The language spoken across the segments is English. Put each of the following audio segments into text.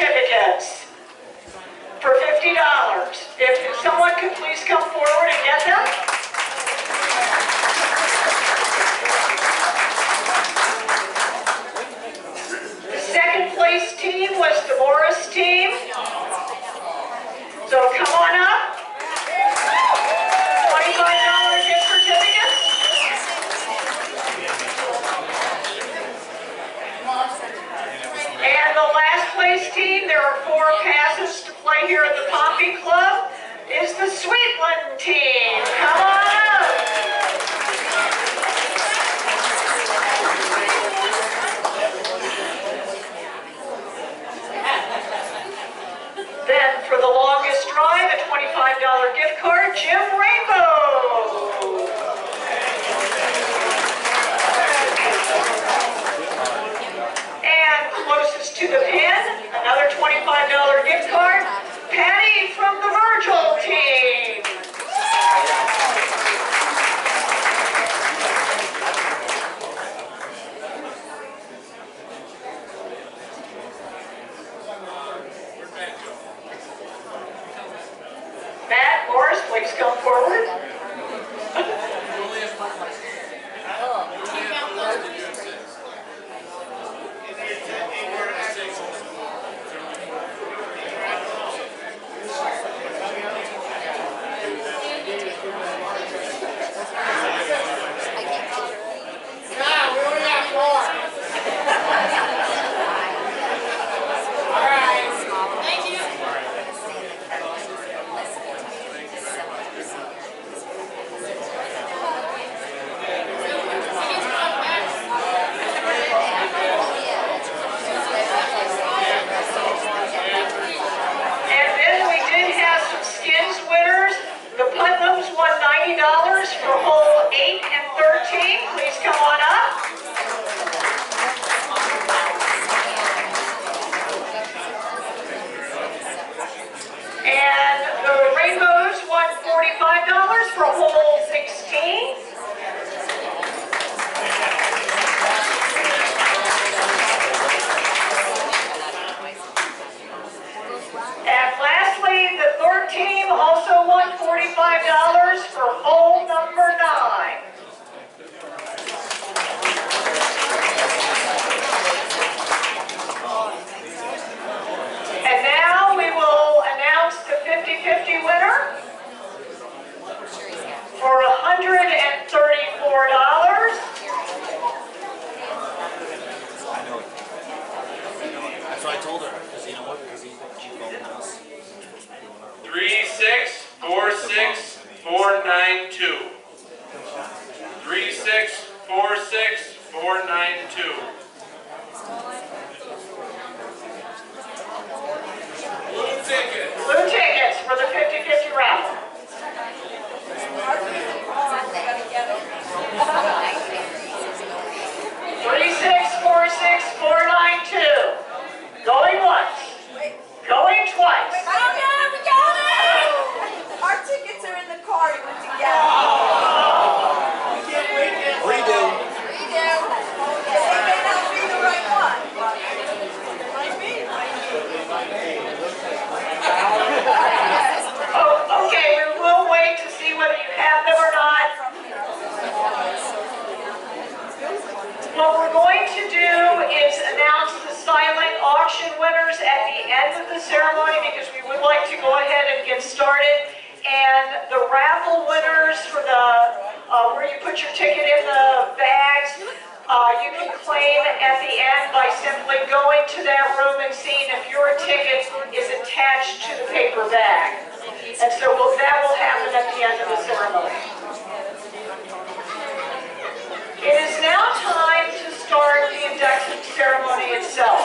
certificates for $50. If someone could please come forward and get them. The second place team was the Morris team. So come on up. $25 gift certificates. And the last place team, there are 4 passes to play here at the Pompey Club, is the Sweetland team. Come on up. Then for the longest drive, a $25 gift card, Jim Rainbow. And closest to the pin, another $25 gift card, Patty from the Virgil team. Matt Morris, please come forward. $90 for hole 8 and 13. Please come on up. And the Rainbows won $45 for hole 16. And lastly, the third team also won $45 for hole number 9. And now we will announce the 50-50 winner for $134. That's what I told her, because you know what? Because she called us. 3646492. 3646492. Blue tickets. Blue tickets for the 50-50 raffle. 3646492. Going once. Going twice. Oh no, we got it! Our tickets are in the car we went to get. Redo. They may not be the right one, but it might be. Oh, okay, we will wait to see whether you have them or not. What we're going to do is announce the silent auction winners at the end of the ceremony because we would like to go ahead and get started. And the raffle winners for the where you put your ticket in the bags, you can claim at the end by simply going to that room and seeing if your ticket is attached to the paper bag. And so that will happen at the end of the ceremony. It is now time to start the induction ceremony itself.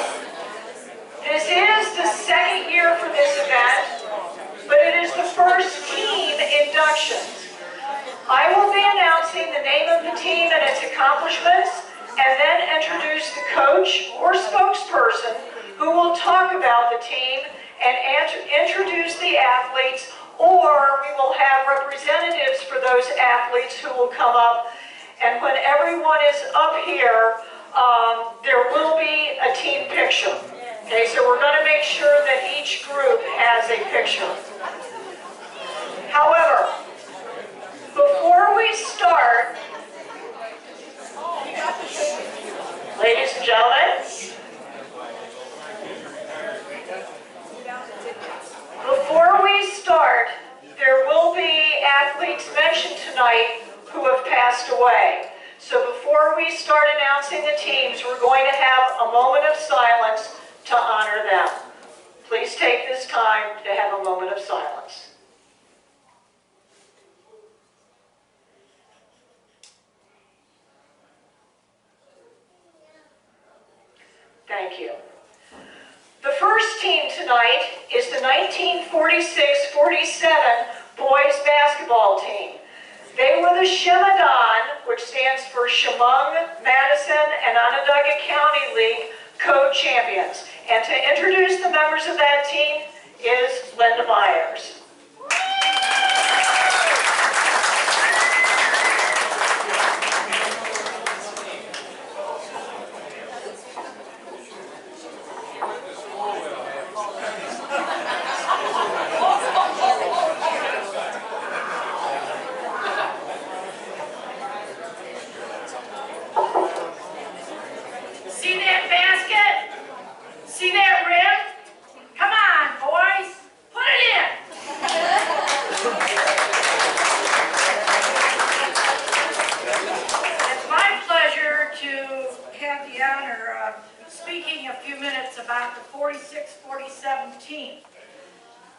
This is the second year for this event, but it is the first team inductions. I will be announcing the name of the team and its accomplishments, and then introduce the coach or spokesperson who will talk about the team and introduce the athletes, or we will have representatives for those athletes who will come up. And when everyone is up here, there will be a team picture. Okay, so we're going to make sure that each group has a picture. However, before we start, ladies and gentlemen, before we start, there will be athletes mentioned tonight who have passed away. So before we start announcing the teams, we're going to have a moment of silence to honor them. Please take this time to have a moment of silence. Thank you. The first team tonight is the 1946-47 boys basketball team. They were the Shemadan, which stands for Chemung, Madison, and Onondaga County League co-champions. And to introduce the members of that team is Linda Myers.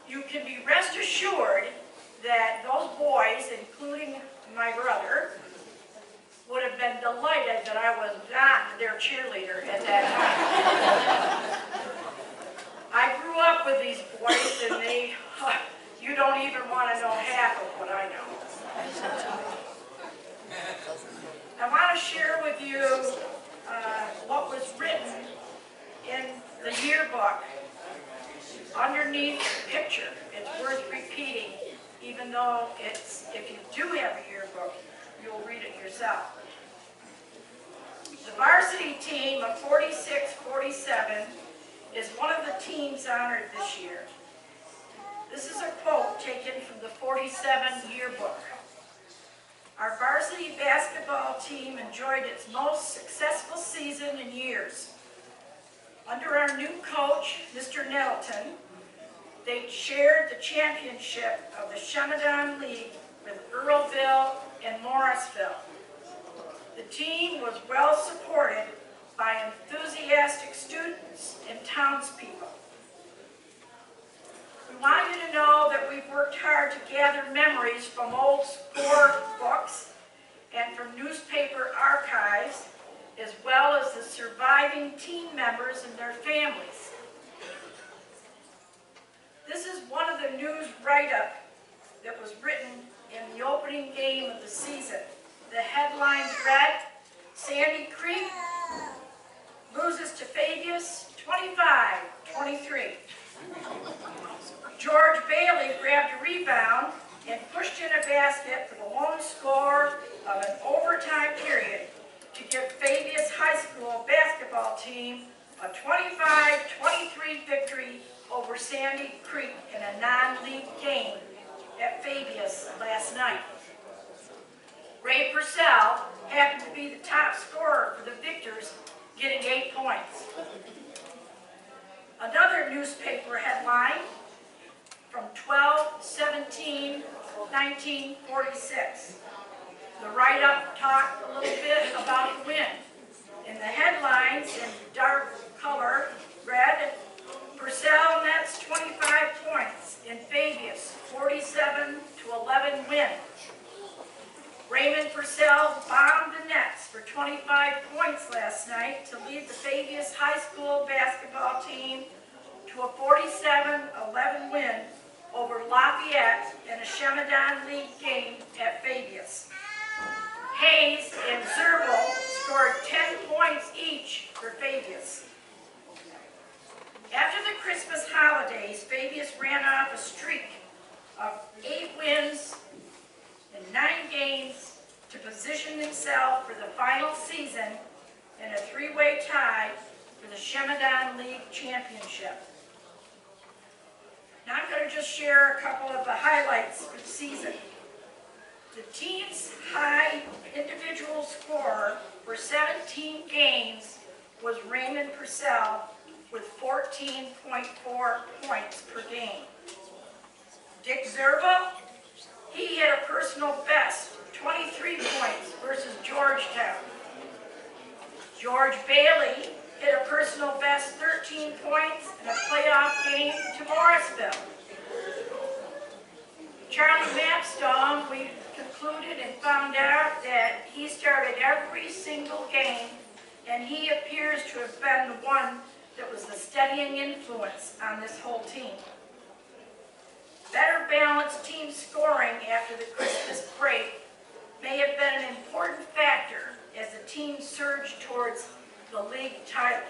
You can be rest assured that those boys, including my brother, would have been delighted that I was not their cheerleader at that time. I grew up with these boys, and you don't even want to know half of what I know. I want to share with you what was written in the yearbook underneath the picture. It's worth repeating, even though if you do have a yearbook, you'll read it yourself. The varsity team of 46-47 is one of the teams honored this year. This is a quote taken from the 47 yearbook. Our varsity basketball team enjoyed its most successful season in years. Under our new coach, Mr. Nettleton, they shared the championship of the Shemadan League with Earlville and Morrisville. The team was well supported by enthusiastic students and townspeople. We want you to know that we've worked hard to gather memories from old score books and from newspaper archives, as well as the surviving team members and their families. This is one of the news write-up that was written in the opening game of the season. The headlines read, Sandy Creek loses to Fabius 25-23. George Bailey grabbed a rebound and pushed in a basket for the lone score of an overtime period to give Fabius High School basketball team a 25-23 victory over Sandy Creek in a non-league game at Fabius last night. Ray Purcell happened to be the top scorer for the victors, getting 8 points. Another newspaper headline from 12/17/1946. The write-up talked a little bit about the win. In the headlines, in dark color, read, Purcell nets 25 points in Fabius 47-11 win. Raymond Purcell bombed the nets for 25 points last night to lead the Fabius High School basketball team to a 47-11 win over Lafayette in a Shemadan League game at Fabius. Hayes and Zerbel scored 10 points each for Fabius. After the Christmas holidays, Fabius ran off a streak of 8 wins in 9 games to position himself for the final season in a 3-way tie for the Chemadon League Championship. Now I'm going to just share a couple of the highlights for the season. The team's high individual score for 17 games was Raymond Purcell with 14.4 points per game. Dick Zerba, he hit a personal best, 23 points versus Georgetown. George Bailey hit a personal best, 13 points in a playoff game to Morrisville. Charlie Mapstone, we concluded and found out that he started every single game, and he appears to have been the one that was the steadying influence on this whole team. Better balanced team scoring after the Christmas break may have been an important factor as the team surged towards the league title.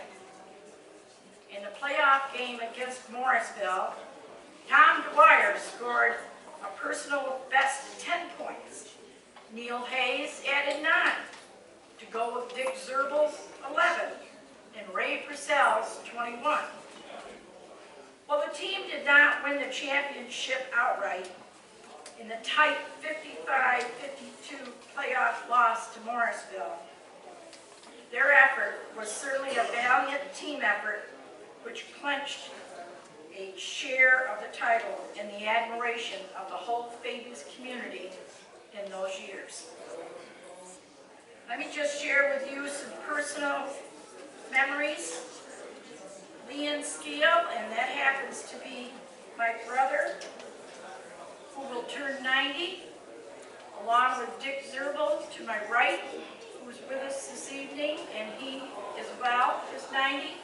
In the playoff game against Morrisville, Tom Dwyer scored a personal best 10 points. Neil Hayes added 9 to go with Dick Zerbel's 11 and Ray Purcell's 21. Well, the team did not win the championship outright in the tight 55-52 playoff loss to Morrisville. Their effort was certainly a valiant team effort, which clinched a share of the title and the admiration of the whole Fabius community in those years. Let me just share with you some personal memories. Leon Skeel, and that happens to be my brother, who will turn 90, along with Dick Zerbel to my right, who's with us this evening, and he as well is 90.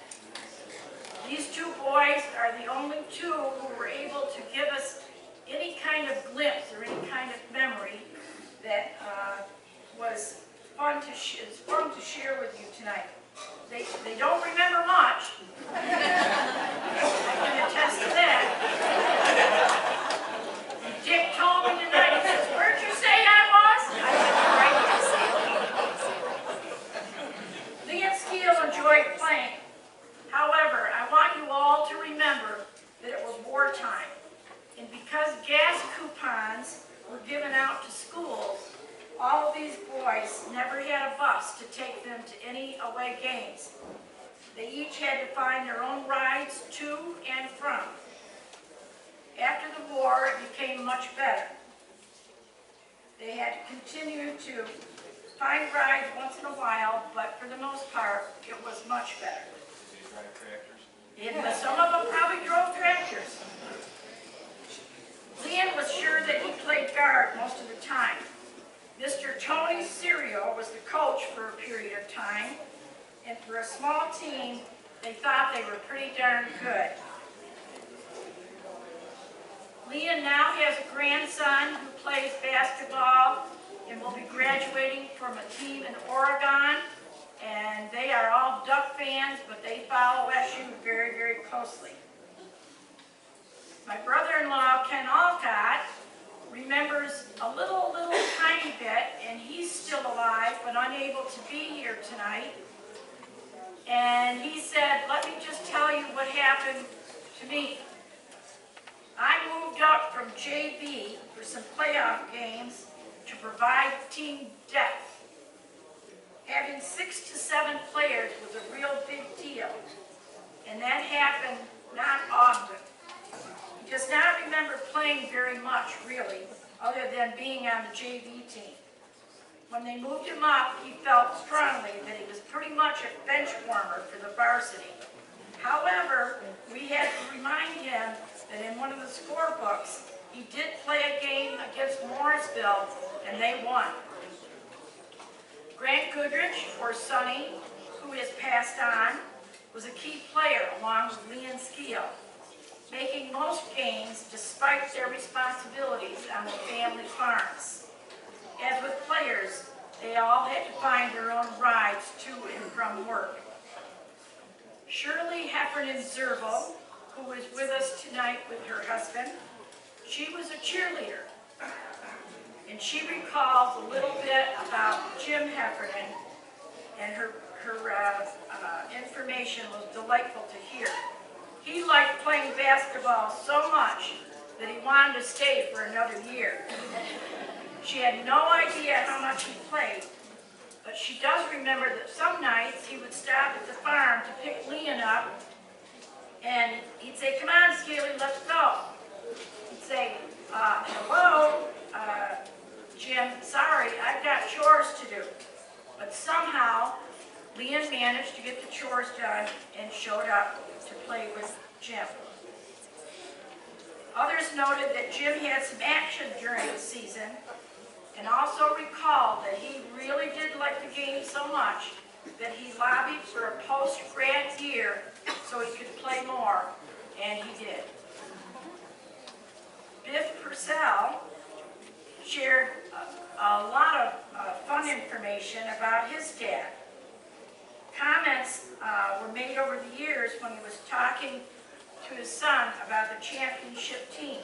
These two boys are the only two who were able to give us any kind of glimpse or any kind of memory that was fun to share with you tonight. They don't remember much. I can attest to that. Dick told me tonight, he says, "Where'd you say I was?" I said, "Right." Leon Skeel enjoyed playing. However, I want you all to remember that it was wartime. And because gas coupons were given out to schools, all of these boys never had a bus to take them to any away games. They each had to find their own rides to and from. After the war, it became much better. They had to continue to find rides once in a while, but for the most part, it was much better. Did you drive tractors? And some of them probably drove tractors. Leon was sure that he played guard most of the time. Mr. Tony Serio was the coach for a period of time, and for a small team, they thought they were pretty darn good. Leon now has a grandson who plays basketball and will be graduating from a team in Oregon, and they are all Duck fans, but they follow SU very, very closely. My brother-in-law, Ken Alcott, remembers a little tiny bit, and he's still alive but unable to be here tonight. And he said, "Let me just tell you what happened to me. I moved up from JV for some playoff games to provide team depth. Having 6 to 7 players was a real big deal, and that happened not often. He does not remember playing very much, really, other than being on the JV team. When they moved him up, he felt strongly that he was pretty much a bench warmer for the varsity. However, we had to remind him that in one of the scorebooks, he did play a game against Morrisville, and they won." Grant Goodrich, or Sonny, who has passed on, was a key player along with Leon Skeel, making most games despite their responsibilities on the family farms. As with players, they all had to find their own rides to and from work. Shirley Heffernan Zerbel, who is with us tonight with her husband, she was a cheerleader. And she recalls a little bit about Jim Heffernan and her her information was delightful to hear. He liked playing basketball so much that he wanted to stay for another year. She had no idea how much he played, but she does remember that some nights he would stop at the farm to pick Leon up, and he'd say, "Come on, Scaly, let's go." He'd say, "Hello, Jim, sorry, I've got chores to do." But somehow, Leon managed to get the chores done and showed up to play with Jim. Others noted that Jim had some action during the season and also recalled that he really did like the game so much that he lobbied for a post-grad year so he could play more, and he did. Biff Purcell shared a lot of fun information about his dad. Comments were made over the years when he was talking to his son about the championship team.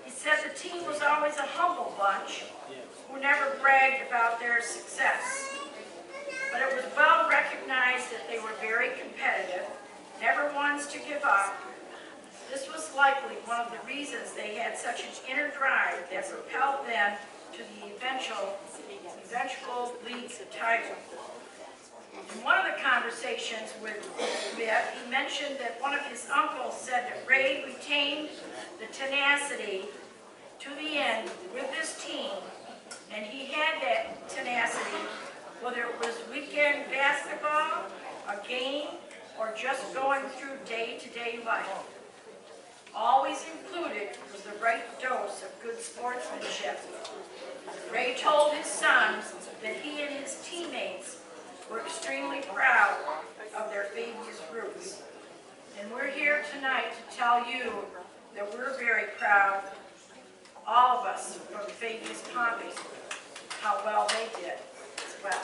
He said the team was always a humble bunch who never bragged about their success. But it was well recognized that they were very competitive, never ones to give up. This was likely one of the reasons they had such an inner drive that propelled them to the eventual league title. In one of the conversations with Biff, he mentioned that one of his uncles said that Ray retained the tenacity to the end with this team, and he had that tenacity whether it was weekend basketball, a game, or just going through day-to-day life. Always included was the right dose of good sportsmanship. Ray told his sons that he and his teammates were extremely proud of their Fabius roots. And we're here tonight to tell you that we're very proud, all of us from Fabius-Pompey, how well they did as well.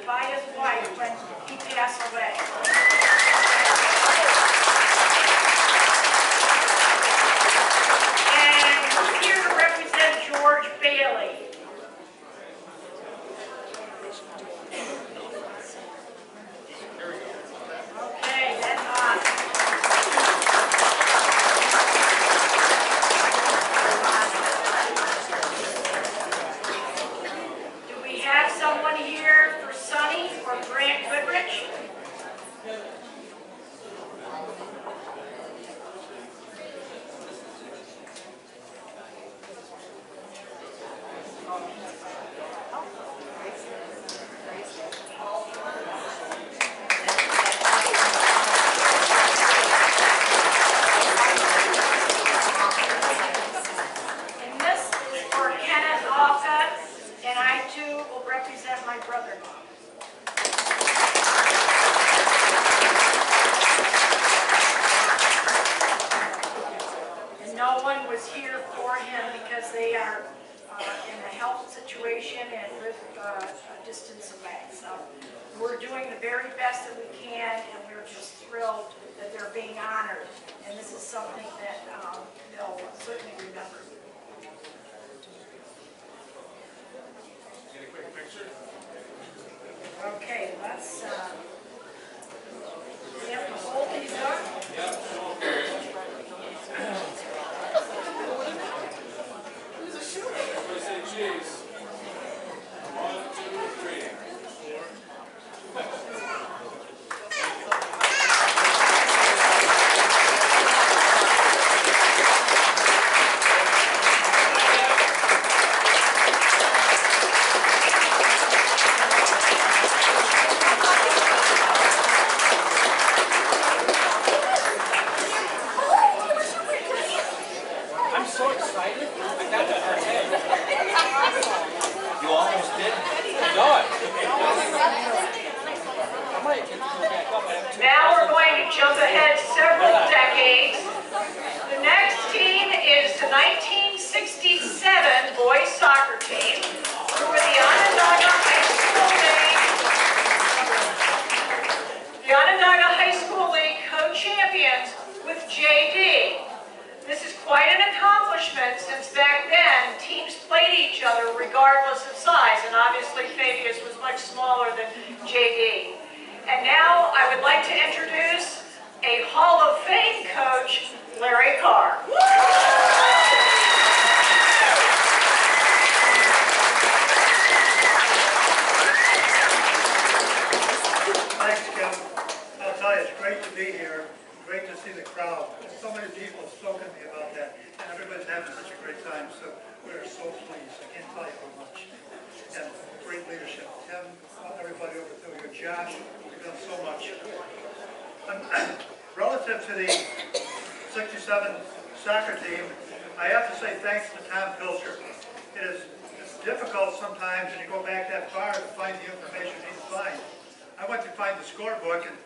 By his wife when he passed away. doing the very best that we can, and we're just thrilled that they're being honored. And this is something that they'll certainly remember. Get a quick picture. Okay, let's, we have to hold these up. Let's say cheese. 1, 2, 3, 4. I'm so excited. I got that for head. You almost did. I know it. I might get to go back up. I have two. Now we're going to jump ahead several decades. The next team is the 1967 boys soccer team, who were the Onondaga High School League. The Onondaga High School League co-champions with JD. This is quite an accomplishment since back then teams played each other regardless of size, and obviously Fabius was much smaller than JD. And now I would like to introduce a Hall of Fame coach, Larry Carr. Thanks, Kim. I'll tell you, it's great to be here. Great to see the crowd. So many people have spoken to me about that, and everybody's having such a great time. So we're so pleased. I can't tell you how much. And great leadership. Tim, everybody over there, Josh, you've done so much. Relative to the 67 soccer team, I have to say thanks to Tom Pilcher. It's difficult sometimes when you go back that far to find the information you need to find. I went to find the scorebook, and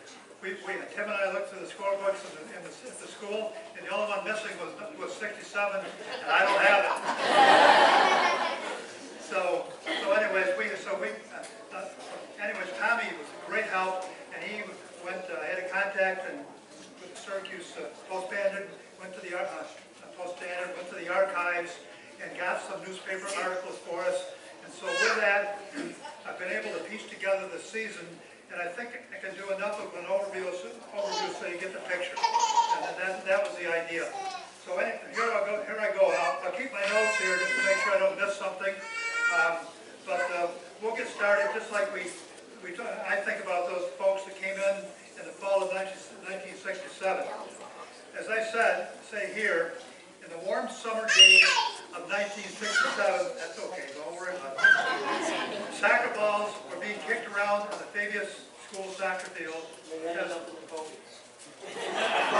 Tim and I looked through the scorebooks at the school, and the only one missing was 67, and I don't have it. So anyways, Tommy was a great help, and he went. I had a contact with the Syracuse Post-Standard, went to the Post-Standard, went to the archives, and got some newspaper articles for us. And so with that, I've been able to piece together the season. And I think I can do enough of an overview so you get the picture. And that was the idea. So here I go. I'll keep my notes here just to make sure I don't miss something. But we'll get started just like I think about those folks that came in the fall of 1967. As I say here, in the warm summer days of 1967, that's okay, don't worry about it. Soccer balls were being kicked around on the Fabius School soccer field. Well,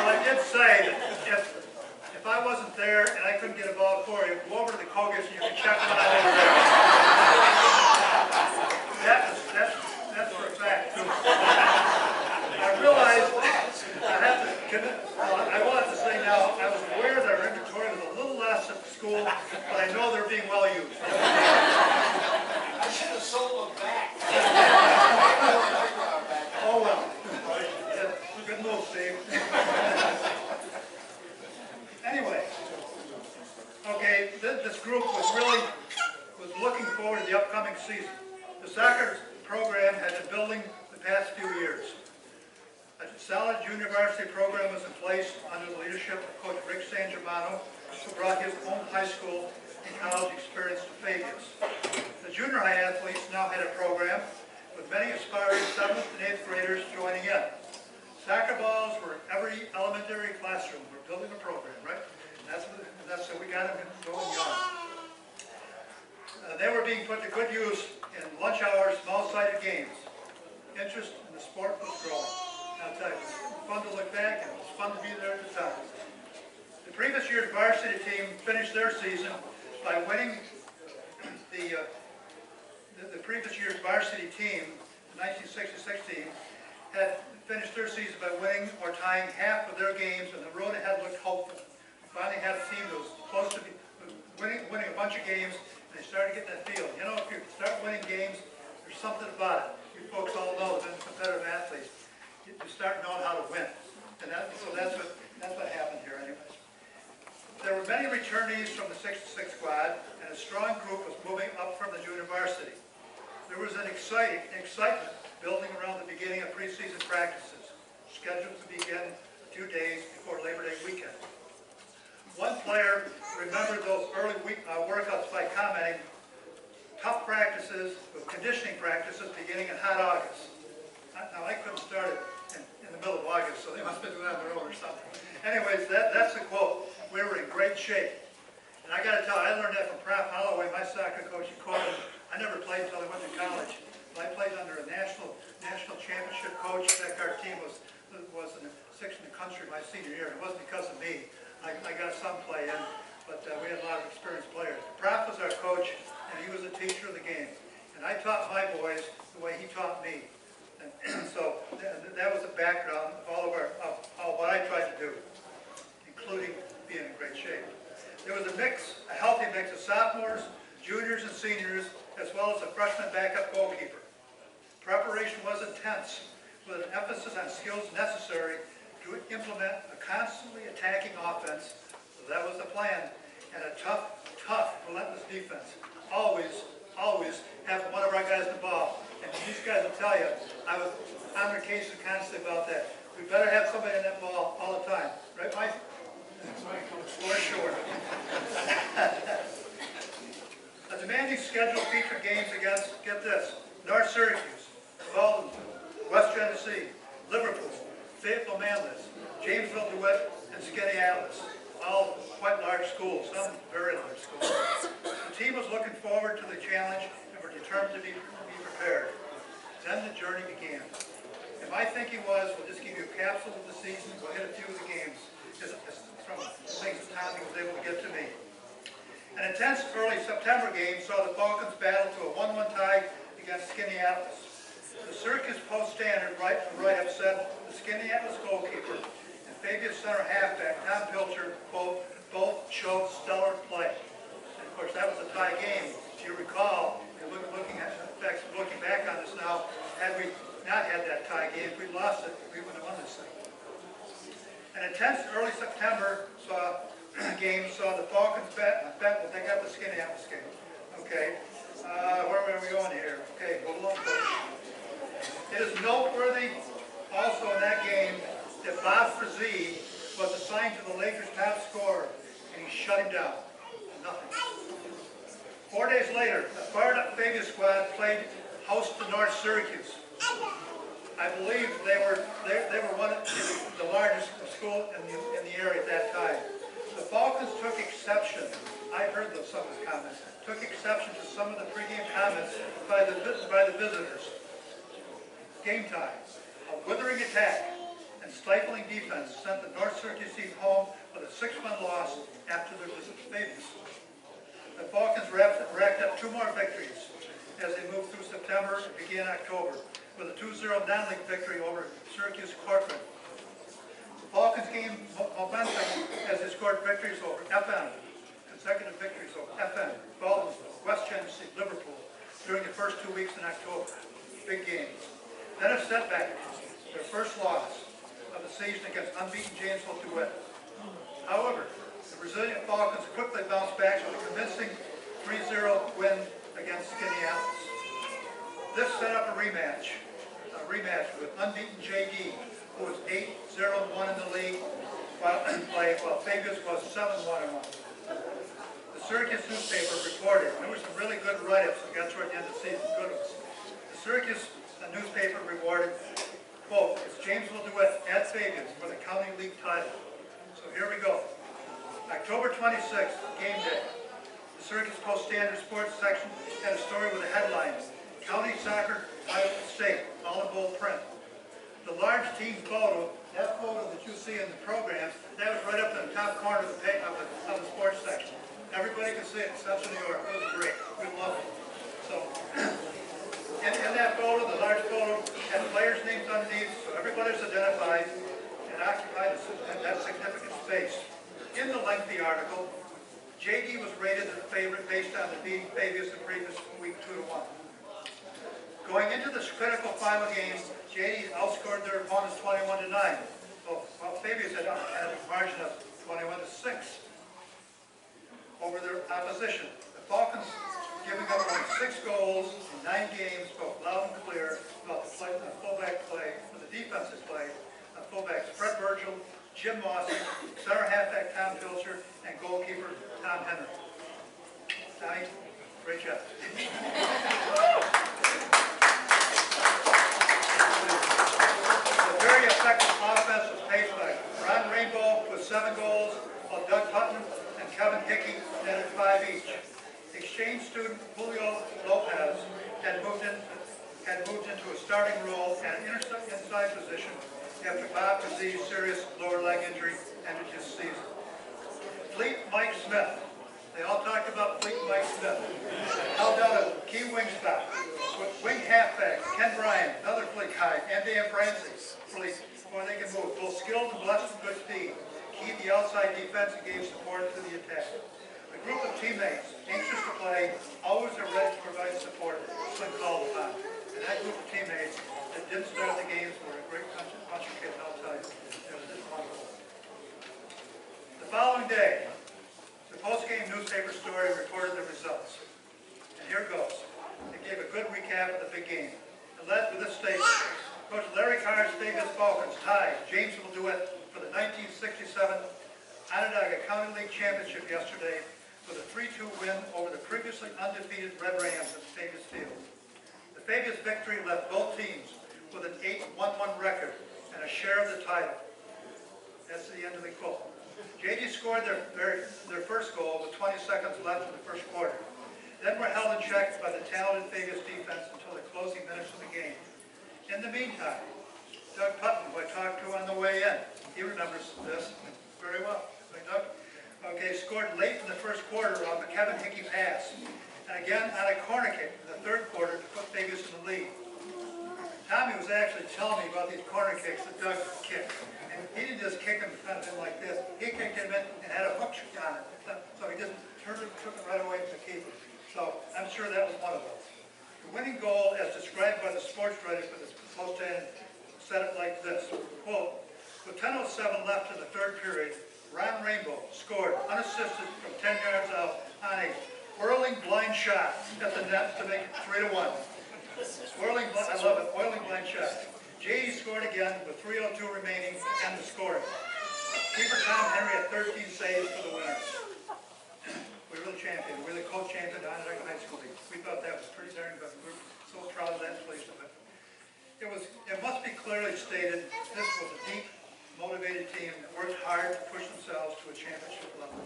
I did say that if I wasn't there and I couldn't get a ball for you, go over to the Kogas and you can check them out over there. That's for a fact, too. I realized I will have to say now, I was aware that our inventory was a little less at the school, but I know they're being well used. I should have sold them back. Oh, well. Yeah, good move, Steve. Anyway, okay, this group was looking forward to the upcoming season. The soccer program had been building the past few years. A solid junior varsity program was in place under the leadership of Coach Rick San Germano, who brought his own high school and college experience to Fabius. The junior high athletes now had a program with many aspiring 7th and 8th graders joining in. Soccer balls were in every elementary classroom. We're building a program, right? And that's so we got them going young. They were being put to good use in lunch hours, small-sided games. Interest in the sport was growing. I'll tell you, it was fun to look back, and it was fun to be there at the time. The previous year's varsity team finished their season by winning the previous year's varsity team, the 1966 team, had finished their season by winning or tying half of their games, and the road ahead looked hopeful. We finally had a team that was close to winning a bunch of games, and they started getting that feeling. You know, if you start winning games, there's something about it. You folks all know that start knowing how to win. And so that's what happened here anyways. There were many returnees from the 66 squad, and a strong group was moving up from the junior varsity. There was an excitement building around the beginning of preseason practices, scheduled to begin a few days before Labor Day weekend. One player remembered those early workouts by commenting, tough practices with conditioning practices beginning in hot August. Now, I couldn't start it in the middle of August, so they must have been doing it on their own or something. Anyways, that's the quote. We were in great shape. And I got to tell you, I learned that from Prof. Holloway, my soccer coach in Cortland. I never played until I went to college. But I played under a national championship coach. In fact, our team was in the sixth in the country my senior year. It wasn't because of me. I got some play in, but we had a lot of experienced players. Prof was our coach, and he was a teacher of the game. And I taught my boys the way he taught me. And so that was the background of all what I tried to do, including being in great shape. There was a healthy mix of sophomores, juniors, and seniors, as well as a freshman backup goalkeeper. Preparation was intense, with an emphasis on skills necessary to implement a constantly attacking offense, so that was the plan, and a tough, relentless defense. Always having one of our guys the ball. And these guys will tell you, I was on their case constantly about that. We better have somebody in that ball all the time. Right, Mike? For sure. A demanding schedule featured games against, get this, North Syracuse, Baldwin, West Genesee, Liverpool, Fayetteville Manlis, Jamesville DeWitt, and Skinny Atlas. All quite large schools, some very large schools. The team was looking forward to the challenge and were determined to be prepared. Then the journey began. And my thinking was, we'll just give you a capsule of the season, we'll hit a few of the games from things that Tommy was able to get to me. An intense early September game saw the Falcons battle to a 1-1 tie against Skinny Atlas. The Syracuse Post Standard write-up said the Skinny Atlas goalkeeper and Fabius center halfback Tom Pilcher both showed stellar play. And of course, that was a tie game. If you recall, looking back on this now, had we not had that tie game, if we lost it, we wouldn't have won this thing. An intense early September game saw the Falcons they got the Skinny Atlas game. Okay, where are we going here? Okay, go along. It is noteworthy also in that game that Bob Frazee was assigned to the Lakers' top scorer, and he shut him down. Nothing. 4 days later, the fired-up Fabius squad played host to North Syracuse. I believe they were one of the largest school in the area at that time. The Falcons took exception. I heard some of the comments. Took exception to some of the pregame comments by the visitors. Game time, a withering attack, and stifling defense sent the North Syracuse team home with a 6-1 loss after their visit to Fabius. The Falcons racked up 2 more victories as they moved through September and began October with a 2-0 non-league victory over Syracuse Corcoran. The Falcons gained momentum as they scored victories over FM, consecutive victories over FM, Baldwin, West Genesee, Liverpool during the first 2 weeks in October. Big games. Then a setback, their first loss of the season against unbeaten Jamesville DeWitt. However, the resilient Falcons quickly bounced back with a convincing 3-0 win against Skinny Atlas. This set up a rematch with unbeaten JD, who was 8-0-1 in the league, while Fabius was 7-1-1. The Syracuse newspaper reported, and there were some really good write-ups that got toward the end of the season, good ones. The Syracuse newspaper reported, quote, it's Jamesville DeWitt at Fabius for the county league title. So here we go. October 26th, game day. The Syracuse Post Standard Sports section had a story with a headline, County Soccer, Iowa State, all in bold print. The large team photo, that photo that you see in the programs, that was right up in the top corner of the sports section. Everybody could see it in Central New York. It was great. We loved it. So, in that photo, the large photo, had the players' names underneath, so everybody's identified and occupied that significant space. In the lengthy article, JD was rated the favorite based on the beating Fabius the previous week 2-1. Going into this critical final game, JD outscored their opponents 21-9. While Fabius had a margin of 21-6 over their opposition. The Falcons giving up only 6 goals in 9 games, spoke loud and clear about the fullback play, for the defensive play, fullbacks Fred Virgil, Jim Mossy, center halfback Tom Pilcher, and goalkeeper Tom Henry. Donnie, great job. A very effective offense was paced by Ron Rainbow with 7 goals, while Doug Putnam and Kevin Hickey netted 5 each. Exchange student Julio Lopez had moved into a starting role at an inside position after Bob Kazie's serious lower leg injury ended his season. Fleet Mike Smith. They all talked about Fleet Mike Smith. Held out a key wing spot with wing halfback Ken Bryan, another Fleet guy, and Dan Francis. Fleet, before they can move. Both skilled and blessed with good speed. Keyed the outside defense and gave support to the attack. A group of teammates, anxious to play, always are ready to provide support when called upon. And that group of teammates that didn't start the games were a great bunch of kids, I'll tell you. It was just wonderful. The following day, the post-game newspaper story reported the results. And here goes. It gave a good recap of the big game. It led with this statement. Coach Larry Carr's Fabius-Falcons tied Jamesville DeWitt for the 1967 Onondaga County League Championship yesterday with a 3-2 win over the previously undefeated Red Rams at Fabius Field. The Fabius victory left both teams with an 8-1-1 record and a share of the title. That's the end of the quote. JD scored their first goal with 20 seconds left in the first quarter. Then were held in check by the talented Fabius defense until the closing minutes of the game. In the meantime, Doug Putnam, who I talked to on the way in, he remembers this very well. Doug? Okay, scored late in the first quarter on the Kevin Hickey pass. And again on a corner kick in the third quarter to put Fabius in the lead. Tommy was actually telling me about these corner kicks that Doug kicked. And he didn't just kick him kind of in like this. He kicked him in and had a hook on it. So he just took it right away from the keeper. So I'm sure that was one of those. The winning goal, as described by the sports writer for the Post-End, said it like this, quote, with 10:07 left in the third period, Ron Rainbow scored unassisted from 10 yards out on a whirling blind shot at the net to make it 3-1. Whirling, I love it, whirling blind shot. JD scored again with 3:02 remaining and the scoring. Keeper Tom Henry had 13 saves for the winners. We were the champion. We were the co-champion of Onondaga High School League. We thought that was pretty darn good. We were so proud of that and pleased with it. It must be clearly stated this was a deep, motivated team that worked hard to push themselves to a championship level.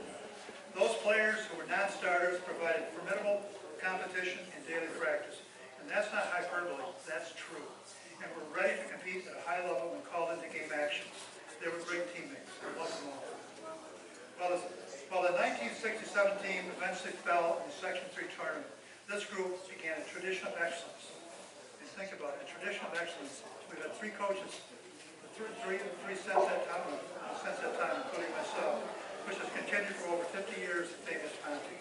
Those players who were non-starters provided formidable competition in daily practice. And that's not hyperbole, that's true. And were ready to compete at a high level when called into game actions. They were great teammates. I love them all. While the 1967 team eventually fell in the Section 3 tournament, this group began a tradition of excellence. And think about it, a tradition of excellence. We've had 3 coaches, three since that time, including myself, which has continued for over 50 years at Fabius-Pompey.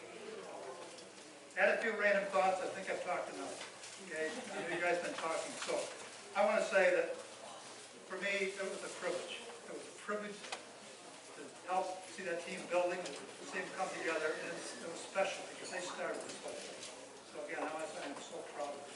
Add a few random thoughts. I think I've talked enough. Okay, you guys have been talking. So I want to say that for me, it was a privilege. It was a privilege to help see that team building, to see them come together, and it was special because they started this whole thing. So again, I want to say I'm so proud of it.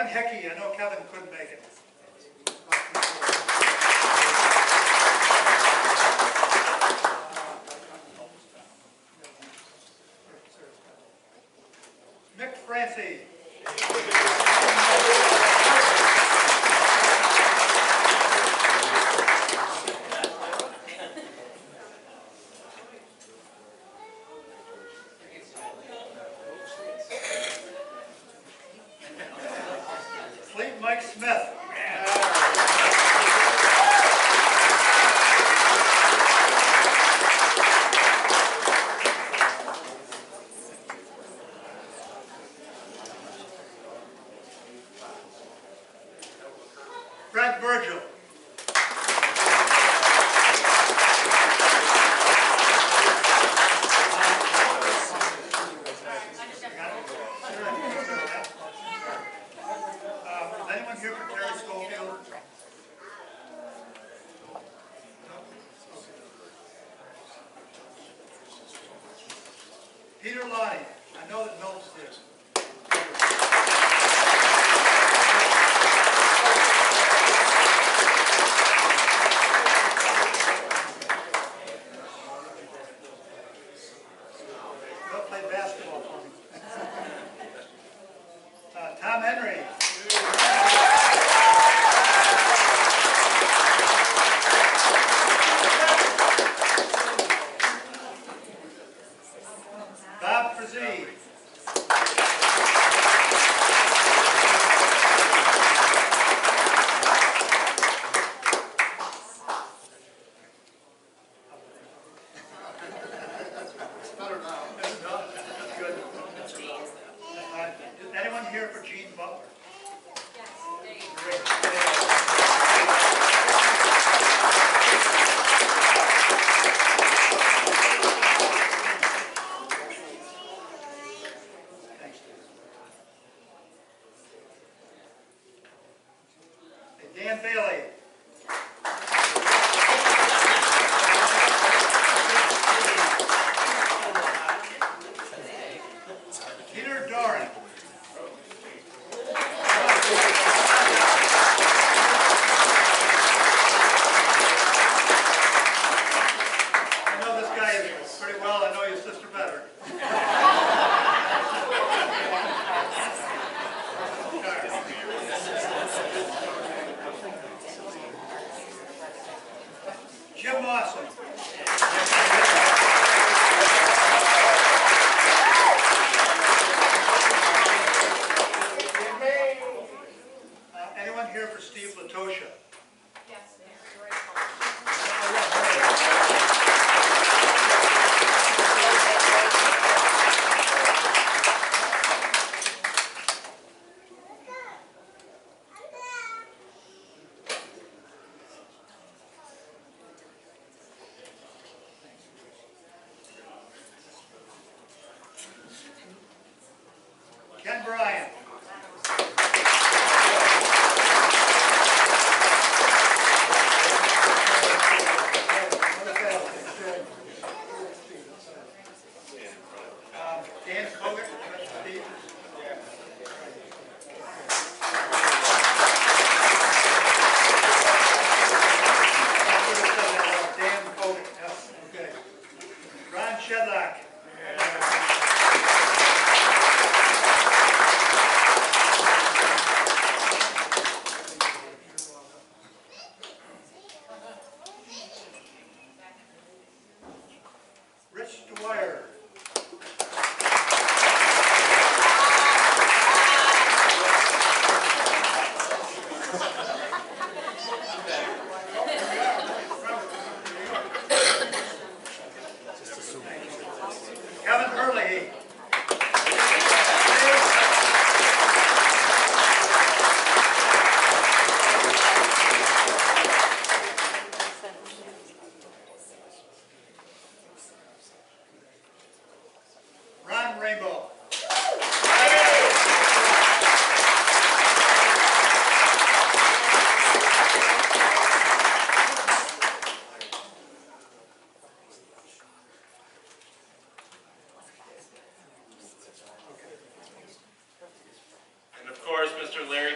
Kevin Hickey. I know Kevin couldn't make it. Mick Francie. Fleet Mike Smith. Brad Virgil. Is anyone here for Terry Schofield? Peter Lonnie. I know that Mills did. Bill played basketball for me. Tom Henry. Bob Frazee. Anyone here for Gene Butler? Thanks, Steve. Hey, Dan Bailey. Peter Doran. I know this guy pretty well. I know your sister better. Jim Lawson. Anyone here for Steve Latosha? Ken Bryant. Dan Kovic. Steve. Dan Kovic. Yes. Okay. Ron Shedlock. Rich Dwyer. Kevin Hurley. Ron Rainbow. And of course, Mr. Larry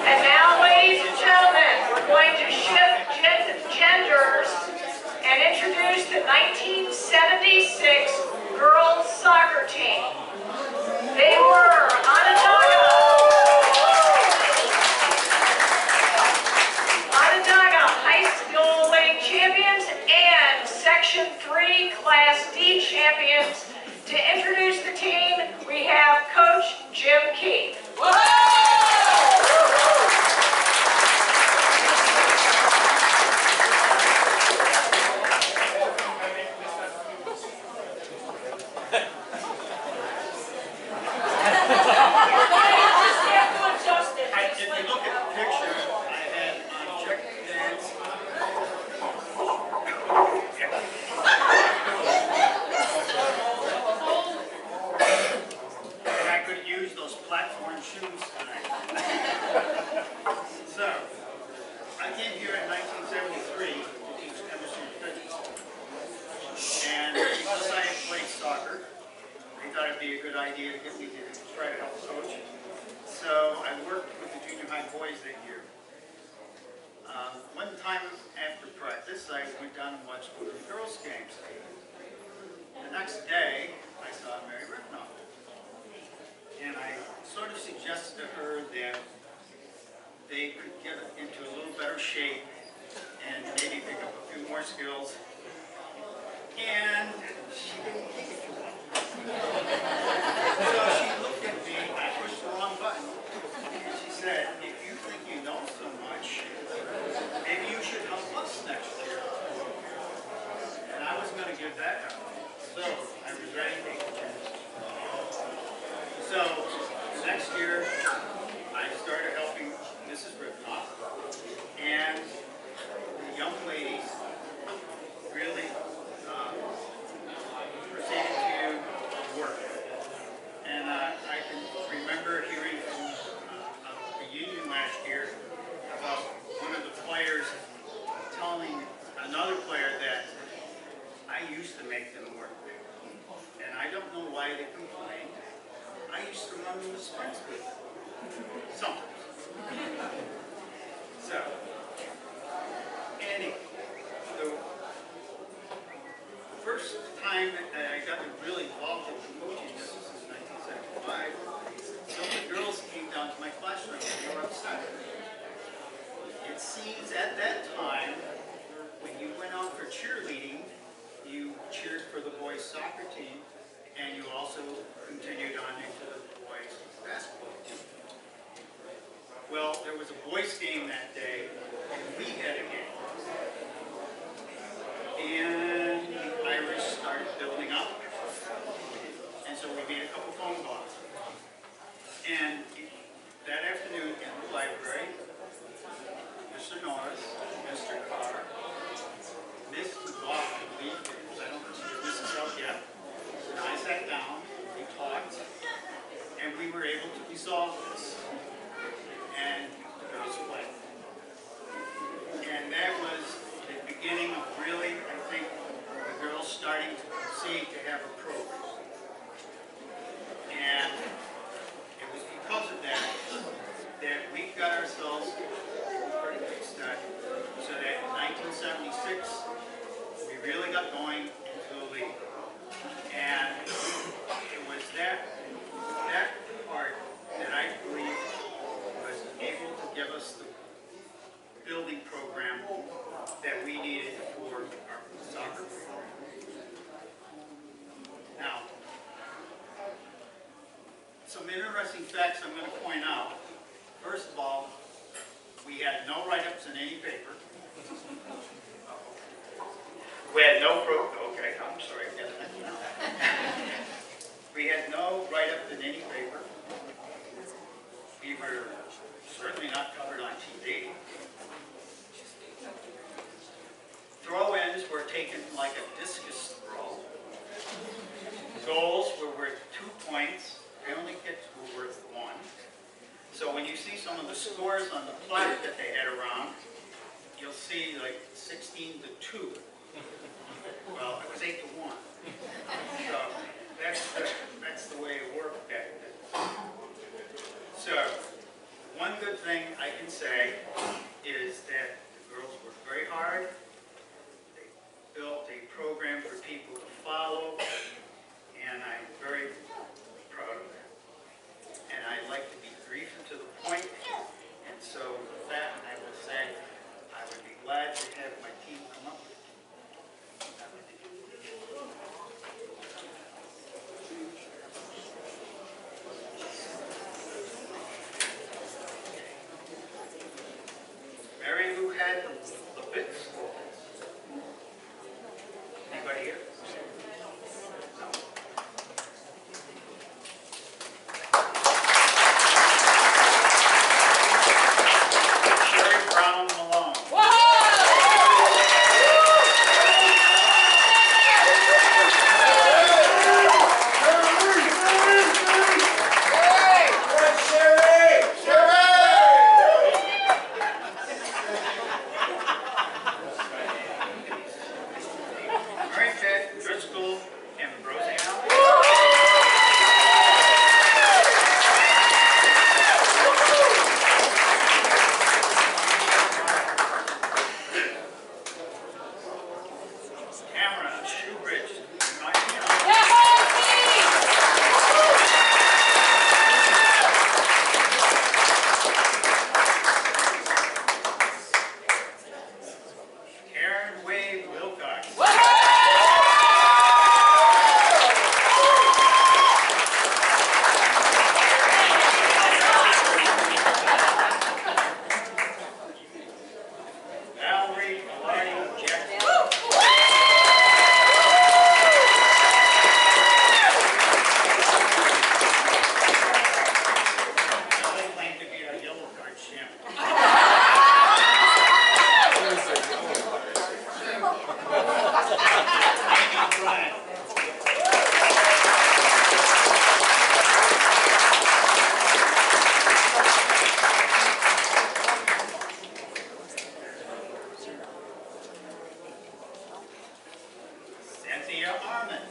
And now, ladies and gentlemen, we're going to shift genders and introduce the 1976 girls soccer team. They were Onondaga High School winning champions and Section 3 Class D champions. To introduce the team, we have Coach Jim Keith. If you look at the picture, I had check pants. And I could use those platform shoes tonight. So, I came here in 1973 to teach Emerson physics. And because I had played soccer, they thought it'd be a good idea to get me to try to help coach. So I worked with the junior high boys that year. One time after practice, I went down and watched one of the girls' games. The next day, I saw Mary Ricknoff. And I sort of suggested to her that they could get into a little better shape and maybe pick up a few more skills. And she didn't take it too well. So she looked at me, I pushed the wrong button, and she said, if you think you know so much, maybe you should help us next year. And I was going to give that help. So I was ready to take the chance. So next year, I started helping Mrs. Ripnoff, and the young ladies really proceeded to work. And I can remember hearing from a reunion last year about one of the players telling another player that I used to make them work. And I don't know why they complained. I used to run the sprints with them. Sometimes. So, anyway, the first time that I got really involved in coaching, this was in 1975, some of the girls came down to my classroom and they were upset. It seems at that time, when you went out for cheerleading, you cheered for the boys' soccer team, and you also continued on into the boys' basketball team. Well, there was a boys' game that day, and we had a game. And the Irish started building up, and so we made a couple phone calls. And that afternoon in the library, Mr. Norris, Mr. Carr, Miss McLaughlin, I don't know if this is out yet, and I sat down, we talked, and we were able to resolve this. And the girls played. And that was the beginning of really, I think, the girls starting to proceed to have a program. And it was because of that that we got ourselves pretty big start. So that in 1976, we really got going into the league. And it was that part that I believe was able to give us the building program that we needed for our soccer program. Now, some interesting facts I'm going to point out. First of all, we had no write-ups in any paper. no proof, okay, I'm sorry. We had no write-up in any paper. We were certainly not covered on TV. Throw-ins were taken like a discus throw. Goals were worth 2 points. Penalty kicks were worth 1. So when you see some of the scores on the plaque that they had around, you'll see like 16-2. Well, it was 8-1. So that's the way it worked back then. So one good thing I can say is that the girls worked very hard. They built a program for people to follow, and I'm very proud of that. And I like to be brief and to the point, and so with that, I will say I would be glad to have my team come up with it. Mary Lou had the bits. Anybody here? No. Sherry Brown Malone. Mary Pat Driscoll and Roseanne. Tamara Shoebridge. Karen Wade Wilcox. Valerie Marty Jackson. They claim to be a yellow card champion. Amy Bryant. Cynthia Armand.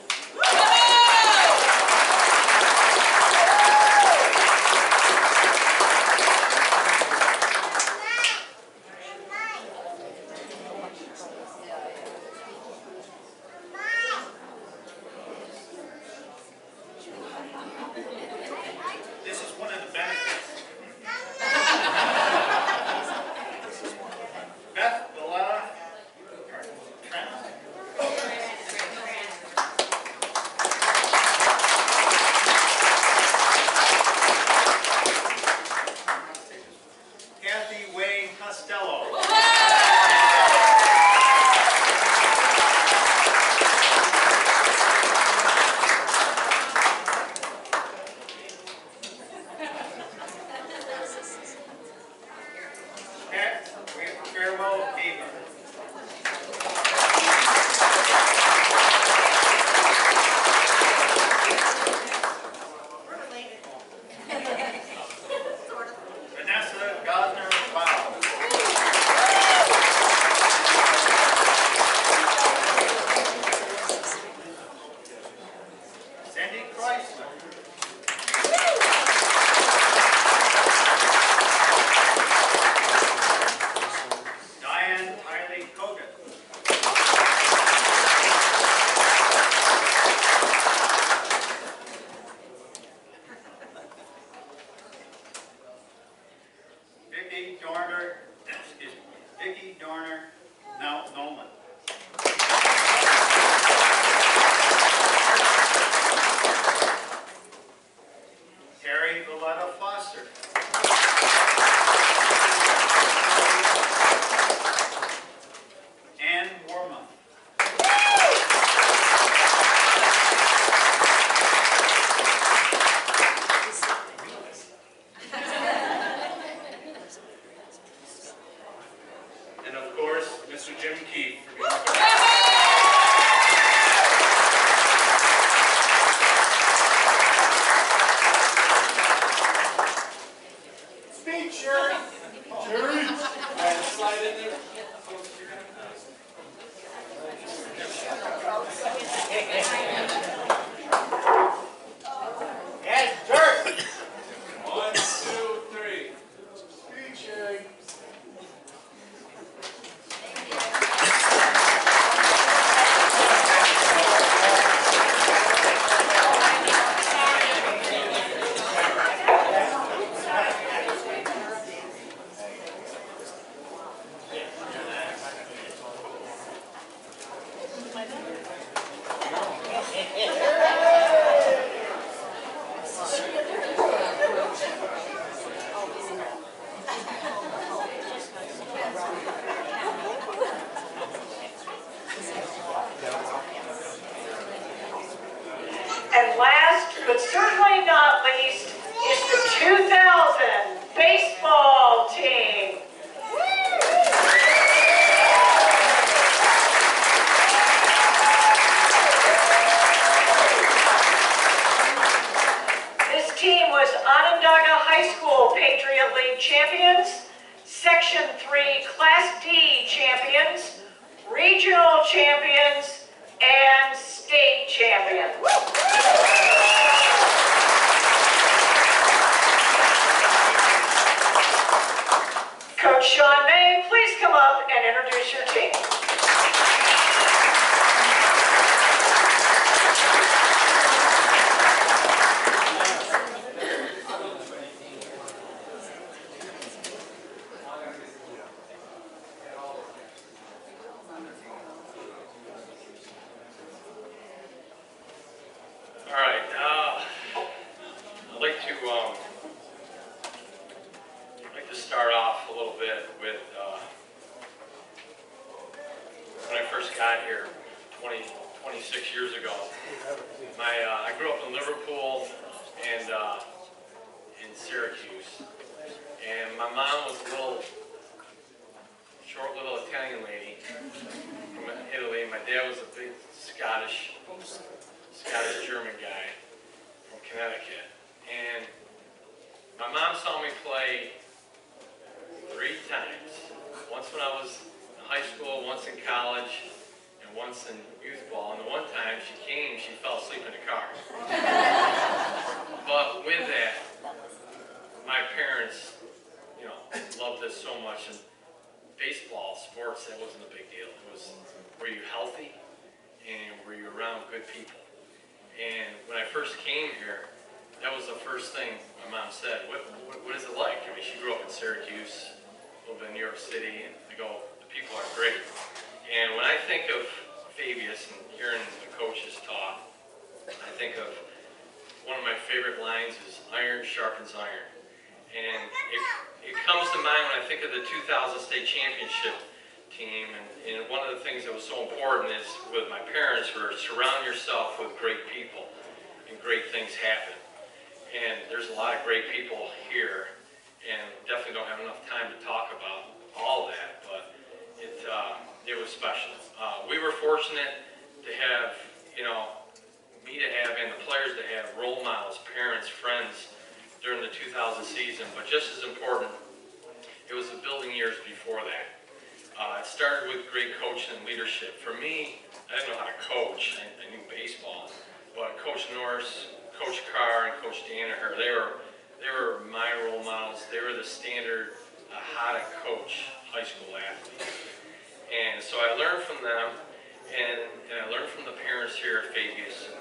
This is one of the benefits. Beth Villella. Trent. Kathy Wayne Costello. Pat Farewell Hager. Vanessa Gardner Wow. Cindy Chrysler. Diane Tiley Kogan. Vicki Dorner, Vicki Dorner Nolan. Terry Valletta Foster. Ann Wormuth. Mr. Jim Keefe for being with us. Speak, Sherry. Sherry. And slide in there. Yes, dirt. 1, 2, 3. Speak, Sherry. And last, but certainly not least, is the 2000 baseball team. This team was Onondaga High School Patriot League champions, Section 3 Class D champions, regional champions, and state champions. Coach Sean May, please come up and introduce your team. All right, I'd like to start off a little bit with when I first got here 26 years ago. I grew up in Liverpool and in Syracuse, and my mom was a short little Italian lady from Italy. My dad was a big Scottish-German guy from Connecticut. And my mom saw me play 3 times. Once when I was in high school, once in college, and once in youth ball. And the one time she came, she fell asleep in the car. But with that, my parents, loved us so much. And baseball, sports, that wasn't a big deal. It was, were you healthy? And were you around good people? And when I first came here, that was the first thing my mom said. What is it like? I mean, she grew up in Syracuse, a little bit in New York City, and I go, the people are great. And when I think of Fabius and hearing the coaches talk, I think of one of my favorite lines is iron sharpens iron. And it comes to mind when I think of the 2000 state championship team, and one of the things that was so important is with my parents were surround yourself with great people and great things happen. And there's a lot of great people here, and definitely don't have enough time to talk about all that, but it was special. We were fortunate to have, me to have and the players to have role models, parents, friends during the 2000 season, but just as important, it was the building years before that. It started with great coaching and leadership. For me, I didn't know how to coach. I knew baseball, but Coach Norris, Coach Carr, and Coach Danaher, they were my role models. They were the standard how to coach high school athletes. And so I learned from them, and I learned from the parents here at Fabius.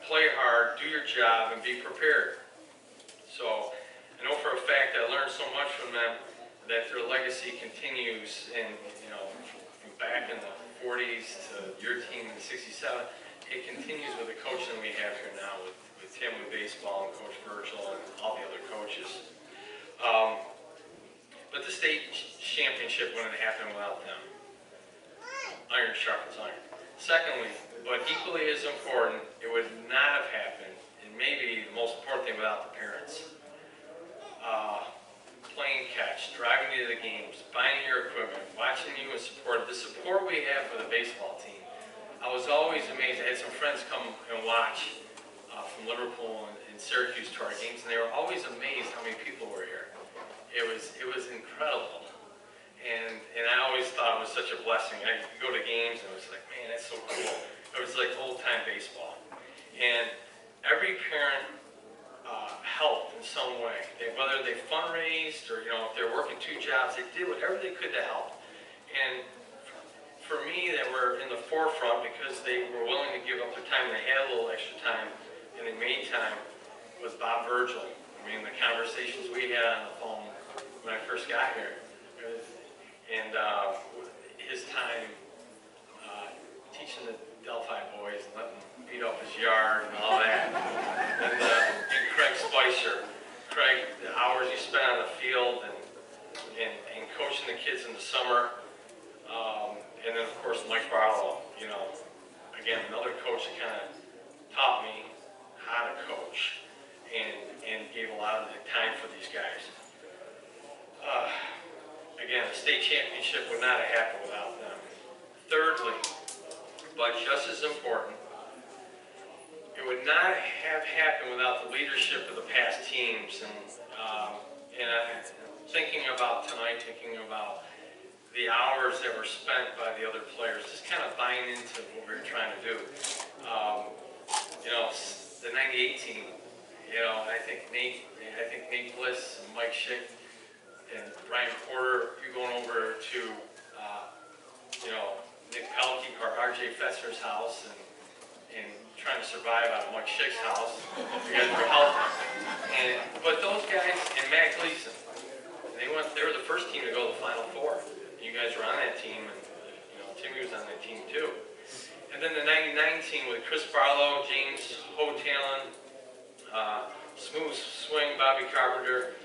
Play hard, do your job, and be prepared. So I know for a fact I learned so much from them that their legacy continues, and from back in the 40s to your team in the 67, it continues with the coaching we have here now with Tim with baseball and Coach Virgil and all the other coaches. But the state championship wouldn't happen without them. Iron sharpens iron. Secondly, but equally as important, it would not have happened, and maybe the most important thing, without the parents. playing catch, driving you to the games, buying your equipment, watching you and support. The support we have for the baseball team, I was always amazed. I had some friends come and watch from Liverpool and Syracuse to our games, and they were always amazed how many people were here. It was incredible, and I always thought it was such a blessing. I could go to games and it was like, man, that's so cool. It was like old-time baseball, and every parent helped in some way. Whether they fundraised or if they're working 2 jobs, they did whatever they could to help. And for me, they were in the forefront because they were willing to give up their time. They had a little extra time, and they made time. Was Bob Virgil. I mean, the conversations we had on the phone when I first got here, and his time teaching the Delphi boys and letting them beat up his yard and all that. And Craig Spicer. Craig, the hours he spent on the field and coaching the kids in the summer. And then, of course, Mike Barlow, again, another coach that kind of taught me how to coach and gave a lot of the time for these guys. Again, the state championship would not have happened without them. Thirdly, but just as important, it would not have happened without the leadership of the past teams. And I'm thinking about tonight, thinking about the hours that were spent by the other players, just kind of buying into what we were trying to do. The 98 team, I think Nate Bliss and Mike Schick and Brian Porter, you going over to, Nick Pelkey or RJ Fetzner's house and trying to survive out of Mike Schick's house. You guys were helping. But those guys, and Matt Gleason, they were the first team to go to the Final Four. You guys were on that team, and Timmy was on that team too. And then the 99 team with Chris Barlow, James Hotelin, Smooth Swing, Bobby Carpenter,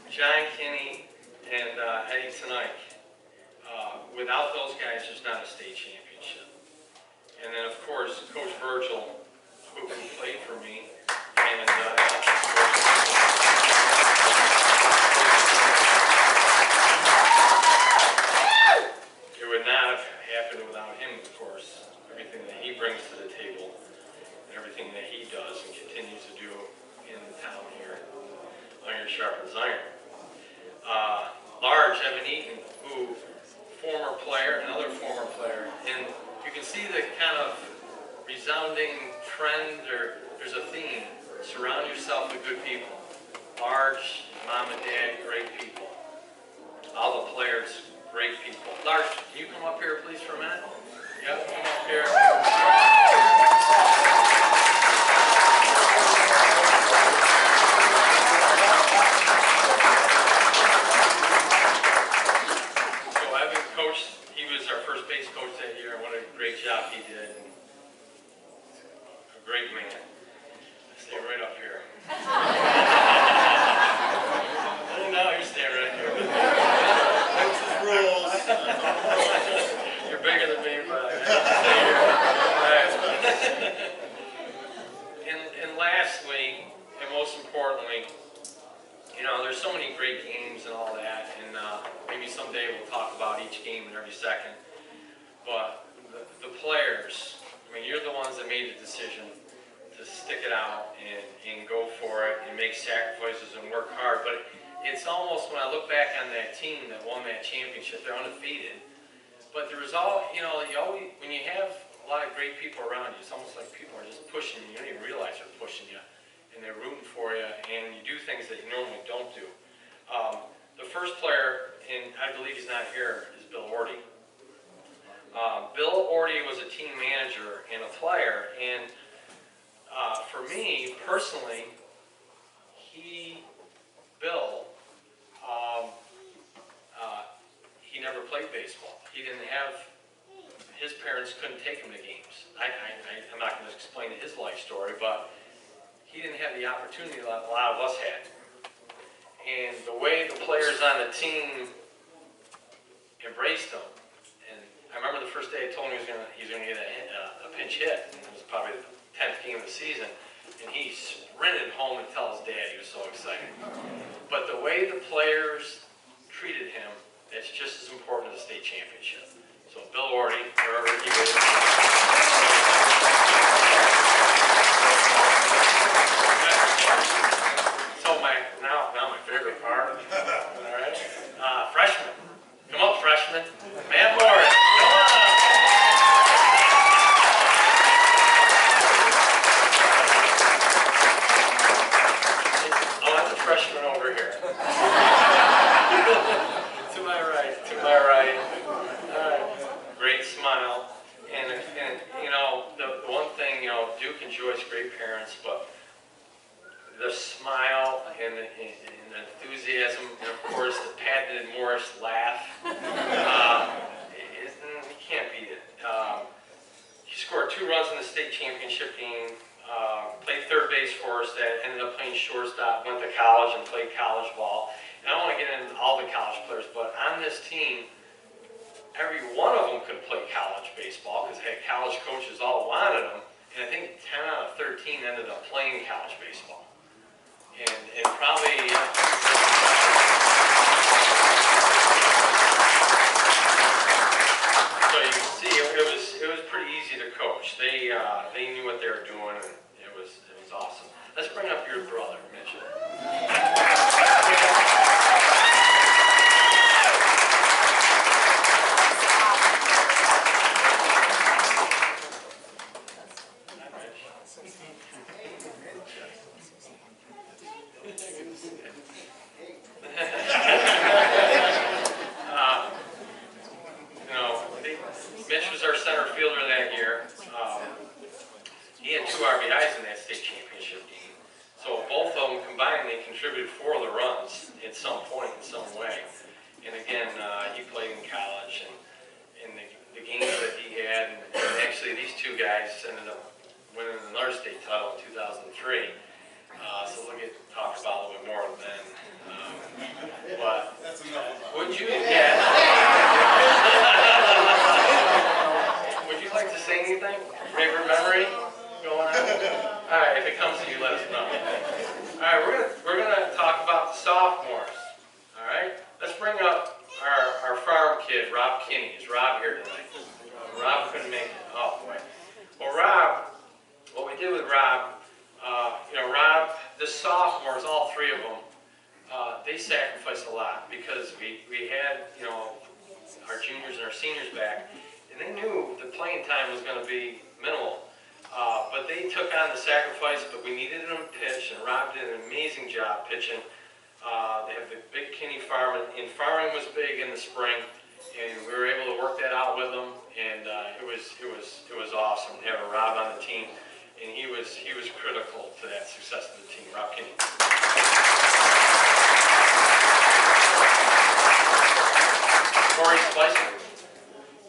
John Kinney, and Eddie Tonight. Without those guys, there's not a state championship. And then, of course, Coach Virgil, who played for me, and it would not have happened without him, of course. Everything that he brings to the table, and everything that he does and continues to do in the town here. Iron sharpens iron. Large, Evan Eaton, who former player, another former player, and you can see the kind of resounding trend, or there's a theme. Surround yourself with good people. Large, mom and dad, great people. All the players, great people. Large, can you come up here please for a minute? Yep, come up here. Great job he did. A great man. Stay right up here. No, you stay right here. That's his rules. You're bigger than me, but stay here. And lastly, and most importantly, there's so many great games and all that, and maybe someday we'll talk about each game in every second. But the players, you're the ones that made the decision to stick it out and go for it and make sacrifices and work hard. But it's almost, when I look back on that team that won that championship, they're undefeated. But there was you always, when you have a lot of great people around you, it's almost like people are just pushing you. You don't even realize they're pushing you, and they're rooting for you, and you do things that you normally don't do. The first player, and I believe he's not here, is Bill Orty. Bill Orty was a team manager and a player, and for me personally, Bill, he never played baseball. He didn't have, his parents couldn't take him to games. I'm not going to explain his life story, but he didn't have the opportunity that a lot of us had. And the way the players on the team embraced him, I remember the first day I told him he was going to get a pinch hit, and it was probably the 10th game of the season. and he sprinted home and tell his dad. He was so excited. But the way the players treated him, that's just as important as the state championship. So Bill Orty, wherever he is. So now my favorite part. All right, freshmen, come up, freshmen. Man, Morris, come on. Oh, that's a freshman over here. To my right, to my right. All right, great smile, and you know the one thing, you know, Duke enjoys great parents, but the smile and the enthusiasm, and of course the patented Morris laugh, you can't beat it. He scored 2 runs in the state championship game, played third base for us, that ended up playing shortstop, went to college and played college ball. And I don't want to get into all the college players, but on this team, every one of them could play college baseball because they had college coaches all wanted them. And I think 10 out of 13 ended up playing college baseball. And probably, so you can see it was pretty easy to coach. They knew what they were doing, and it was awesome. Let's bring up your brother, Mitch. Mitch was our center fielder that year. He had 2 RBIs in that state championship game. So both of them combined, they contributed 4 of the runs at some point in some way. And again, he played in college, and the games that he had, and actually these 2 guys ended up winning another state title in 2003. So we'll get talk about a little bit more then. But would you? Yeah. Would you like to say anything? Favorite memory going on? All right, if it comes to you, let us know. All right, we're gonna talk about the sophomores. All right, let's bring up our farm kid, Rob Kinney. Is Rob here tonight? Rob couldn't make it. Oh boy. Well, Rob, what we did with Rob, you know, Rob, the sophomores, all 3 of them, they sacrificed a lot because we had, you know, our juniors and our seniors back, and they knew the playing time was going to be minimal. But they took on the sacrifice, but we needed them to pitch, and Rob did an amazing job pitching. They have the big Kinney farm, and farming was big in the spring, and we were able to work that out with them, and it was awesome to have a Rob on the team, and he was critical to that success of the team. Rob Kinney. Corey Spicer.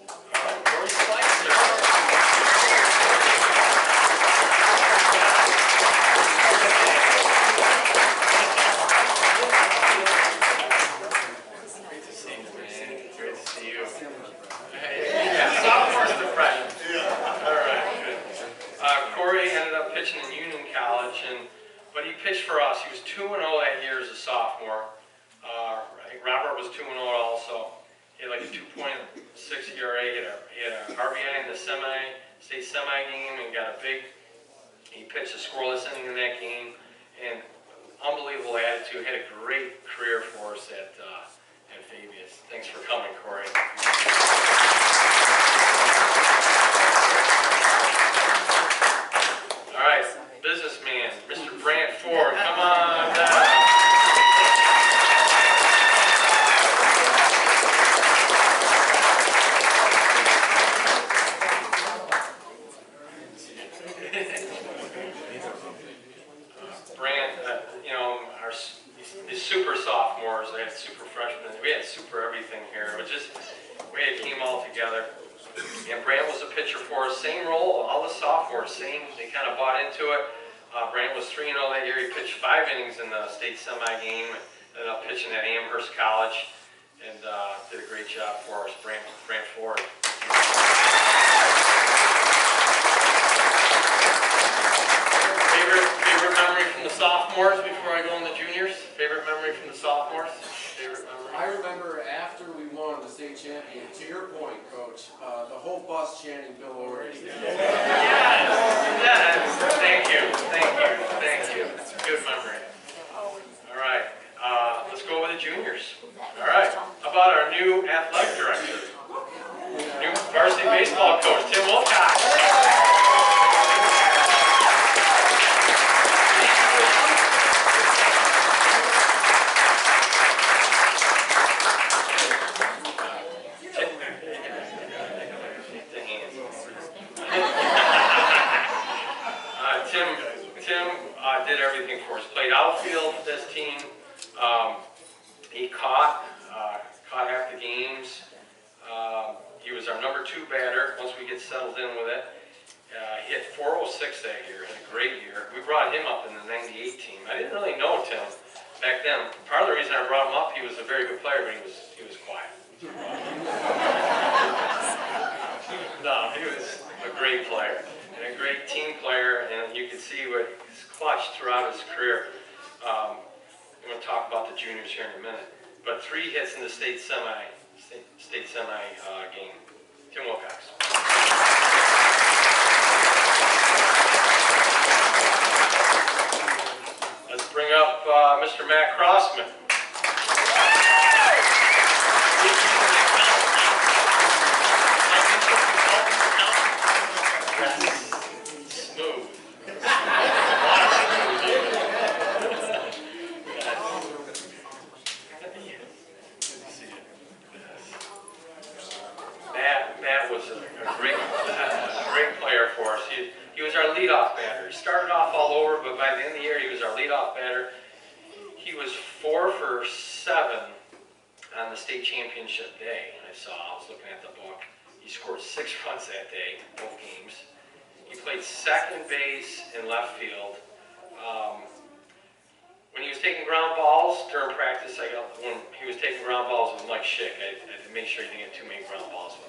All right, Corey Spicer. Great to see you, man. Great to see you. Yeah, sophomores to freshmen. Yeah. All right, good. Corey ended up pitching in Union College, but he pitched for us. He was 2-0 that year as a sophomore. Robert was 2-0 also. He had like a 2.6 ERA. He had a RBI in the state semi game, and he pitched a scoreless inning in that game, and unbelievable attitude. Had a great career for us at Fabius. Thanks for coming, Corey. All right, businessman, Mr. Brant Ford, come on down. Brant, you know, these super sophomores, they had super freshmen, we had super everything here. It was just, we had a team all together. And Brant was a pitcher for us, same role, all the sophomores, they kind of bought into it. Brant was 3-0 that year. He pitched 5 innings in the state semi game, ended up pitching at Amherst College, and did a great job for us, Brant Ford. Favorite sophomores before I go into juniors. Favorite memory from the sophomores? Favorite memory? I remember after we won the state champion, to your point, Coach, the whole bus chanting Bill O'Reilly. Yes, thank you, thank you, thank you. Good memory. All right, let's go with the juniors. All right, how about our new athletic director? New varsity baseball coach, Tim Wilcox. Tim did everything for us. Played outfield for this team. He caught half the games. He was our number 2 batter once we get settled in with it. He hit .406 that year. Had a great year. We brought him up in the '98 team. I didn't really know Tim back then. Part of the reason I brought him up, he was a very good player, but he was quiet. No, he was a great player. And a great team player, and you can see what he's clutched throughout his career. I'm going to talk about the juniors here in a minute. But 3 hits in the state semi game. Tim Wilcox. Let's bring up Mr. Matt Crossman. Smooth. Matt was a great player for us. He was our leadoff batter. He started off all over, but by the end of the year, he was our leadoff batter. He was 4 for 7 on the state championship day. I was looking at the book. He scored 6 runs that day, both games. He played second base and left field. When he was taking ground balls during practice, when he was taking ground balls with Mike Schick, I had to make sure he didn't get too many ground balls with him.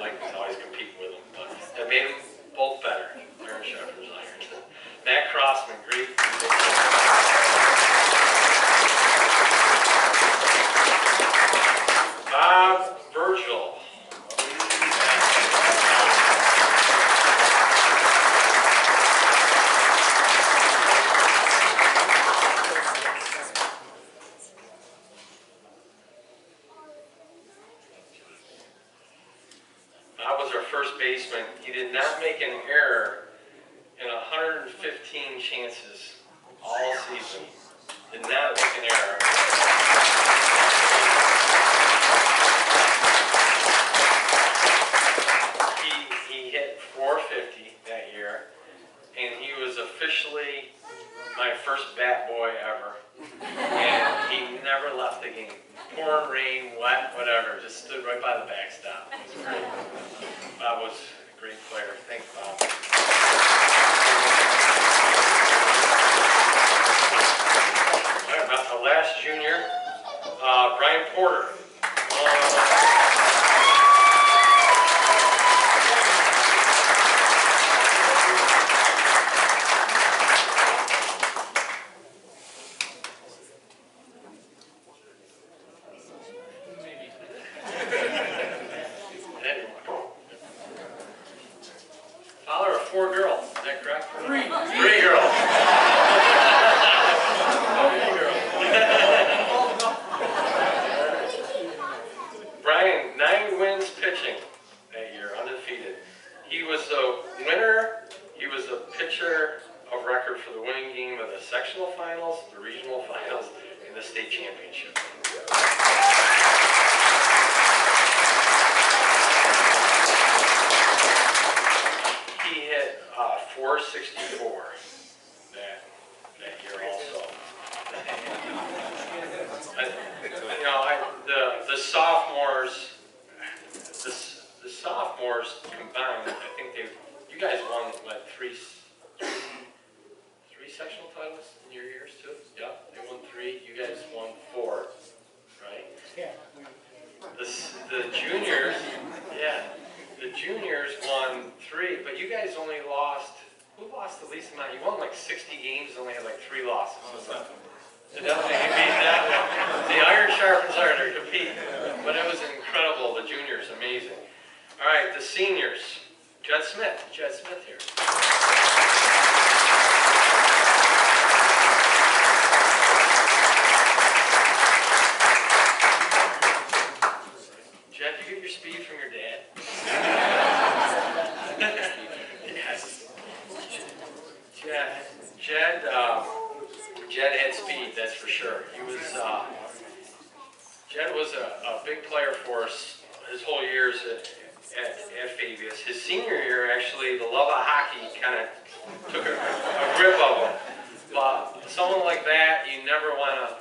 Mike was always competing with him, but that made them both better. Aaron Schefter's iron. Matt Crossman, great. Bob Virgil. Bob was our first baseman. He did not make an error in 115 chances all season. Did not make an error. He hit .450 that year, and he was officially my first bat boy ever. And he never left the game. Pouring rain, wet, whatever, just stood right by the backstop. It was great. Bob was a great player. Thanks, Bob. All right, about the last junior, Brian Porter. Father of 4 girls, is that correct? 3 girls. 3 girls. Brian, 9 wins pitching that year, undefeated. He was the winner. He was the pitcher of record for the winning game of the sectional finals, the regional finals, and the state championship. He hit .464 that year also. The sophomores, the sophomores combined, I think you guys won like three sectional titles in your years too? Yeah, they won 3. You guys won 4, right? Yeah. The juniors, yeah. The juniors won 3, but you guys only lost who lost the least amount? You won like 60 games and only had like 3 losses. So definitely you beat that one. The iron sharpens iron to compete. But it was incredible. The juniors, amazing. All right, the seniors. Jed Smith. Jed Smith here. Jed, you get your speed from your dad? Yes. Jed had speed, that's for sure. Jed was a big player for us his whole years at Fabius. His senior year, actually, the love of hockey kind of took a grip of him. But someone like that, you never want to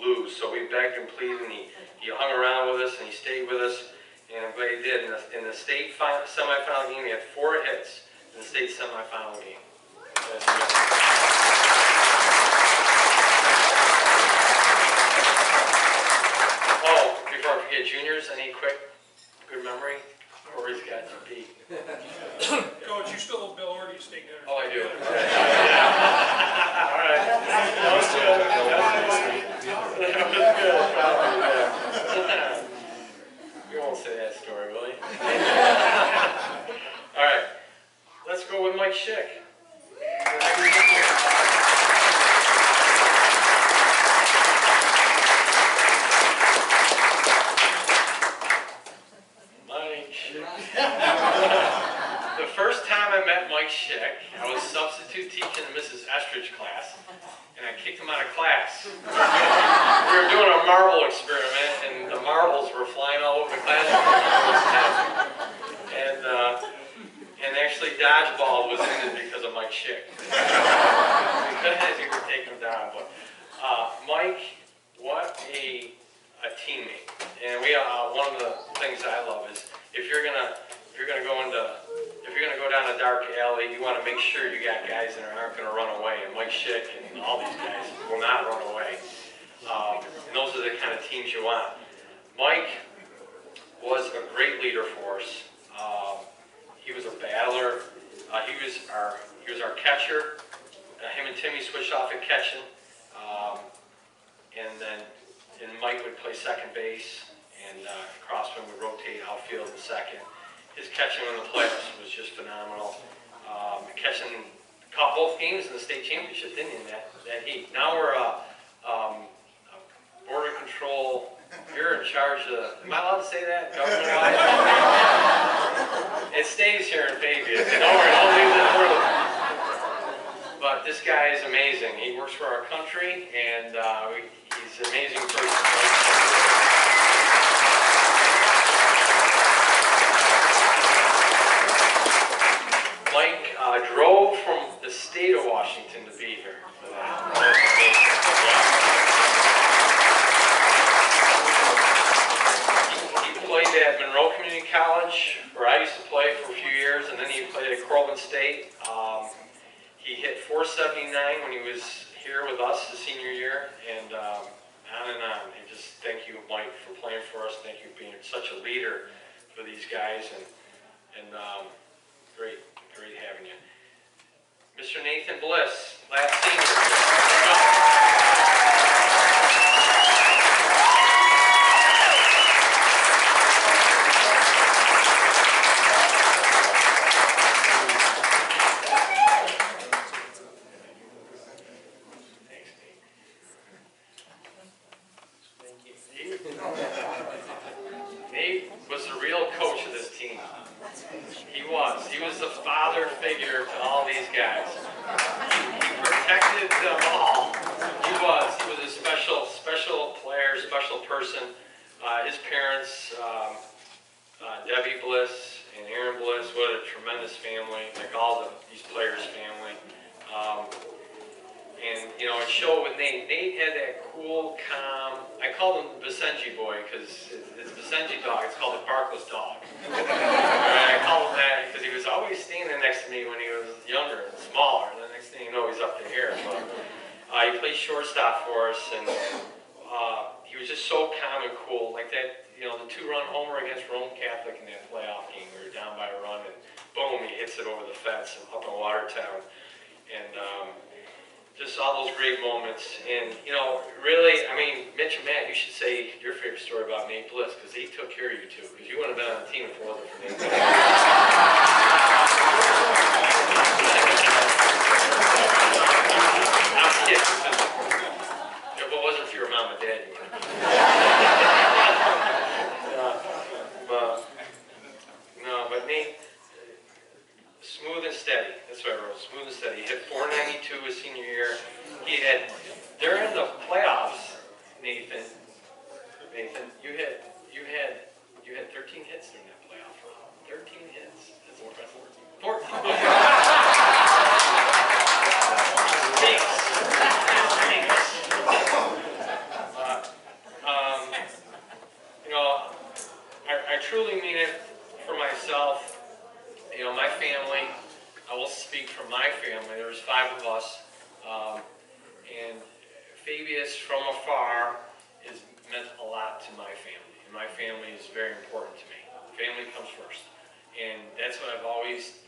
lose. So we begged and pleaded, and he hung around with us, and he stayed with us. And I'm glad he did. In the state semifinal game, he had 4 hits in the state semifinal game. Oh, before I forget, juniors, any quick, good memory? Corey's got to beat. Coach, you still owe Bill Orty a steak dinner. Oh, I do. All right. That was good. That was good. You won't say that story, will you? All right. Let's go with Mike Schick. The first time I met Mike Schick, I was substitute teaching Mrs. Estridge's class, and I kicked him out of class. We were doing a marble experiment, and the marbles were flying all over the classroom. And actually dodgeball was ended because of Mike Schick. Because we were taking him down. But Mike, what a teammate. And one of the things I love is if you're gonna go down a dark alley, you want to make sure you got guys that aren't going to run away. And Mike Schick and all these guys will not run away. And those are the kind of teams you want. Mike was a great leader for us. He was a battler. He was our catcher. Him and Timmy switched off at catching. And Mike would play second base, and Crossman would rotate outfield in second. His catching in the playoffs was just phenomenal. Caught both games in the state championship, didn't he, that heat. Now we're border control. You're in charge of, am I allowed to say that? Government-wise? It stays here in Fabius. Don't worry, don't leave that word. But this guy is amazing. He works for our country, and he's an amazing person. Mike drove from the state of Washington to be here for that. He played at Monroe Community College, where I used to play for a few years, and then he played at Corwin State. He hit .479 when he was here with us the senior year, and on and on. And just thank you, Mike, for playing for us. Thank you for being such a leader for these guys, and great having you. Mr. Nathan Bliss, last senior. Nate was the real coach of this team. He was the father figure to all these guys. He protected them all. He was a special player, special person. His parents, Debbie Bliss and Aaron Bliss, what a tremendous family, like all these players' family. And, you know, it showed with Nate. Nate had that cool, calm, I called him the Basenji boy because his Basenji dog, it's called the barkless dog. I called him that because he was always standing next to me when he was younger and smaller. And the next thing you know, he's up to here. But he played shortstop for us, and he he was just so calm and cool. Like that, you know, the 2-run homer against Rome Catholic in that playoff game. We were down by a run, and boom, he hits it over the fence up in Watertown. And just all those great moments. And, you know, really, I mean, Mitch and Matt, you should say your favorite story about Nate Bliss, because he took care of you two, because you wouldn't have been on the team if it wasn't for Nate Bliss. I'm kidding. If it wasn't for your mom and dad, you would have. But Nate, smooth and steady. That's what I wrote. Smooth and steady. He hit .492 his senior year. He had, during the playoffs, Nathan, you had 13 hits during that playoff run. 13 hits. That's 14. You know, I truly mean it for myself. You know, my family, I will speak for my family. There was 5 of us. And Fabius from afar has meant a lot to my family. And my family is very important to me. Family comes first. And that's what I've always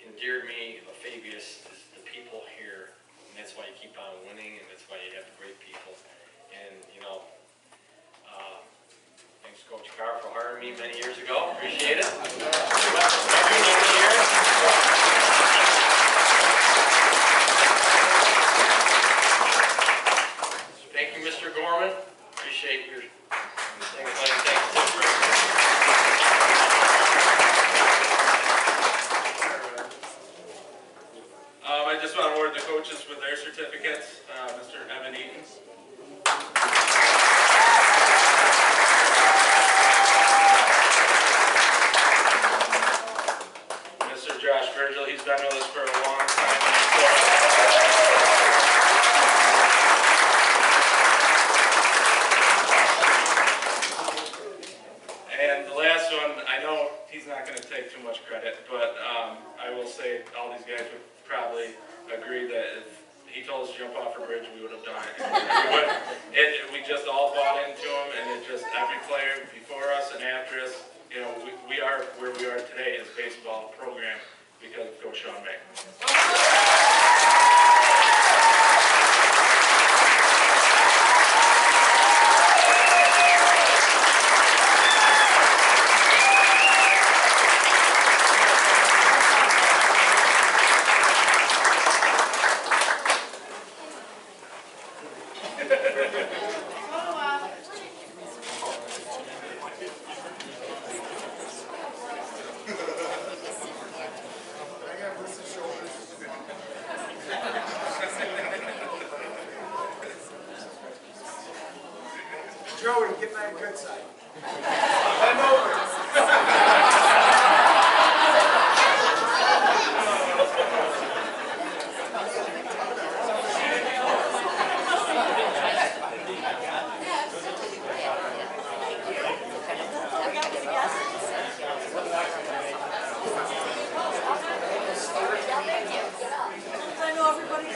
endeared me of Fabius, is the people here. And that's why you keep on winning, and that's why you have great people. And, you know, thanks Coach Carr for hiring me many years ago. Appreciate it. Thank you, Mr. Gorman. Appreciate your thanks. I just want to award the coaches with their certificates. Mr. Evan Eaton. Mr. Josh Virgil, he's been with us for a long time. And the last one, I know he's not going to take too much credit, but I will say all these guys would probably agree that if he told us to jump off a bridge, we would have done it. We just all bought into him, and it just, every player before us and after us, you know, we are where we are today as a baseball program because of Coach Sean May. Joey, get my good side. I'm over. I know everybody.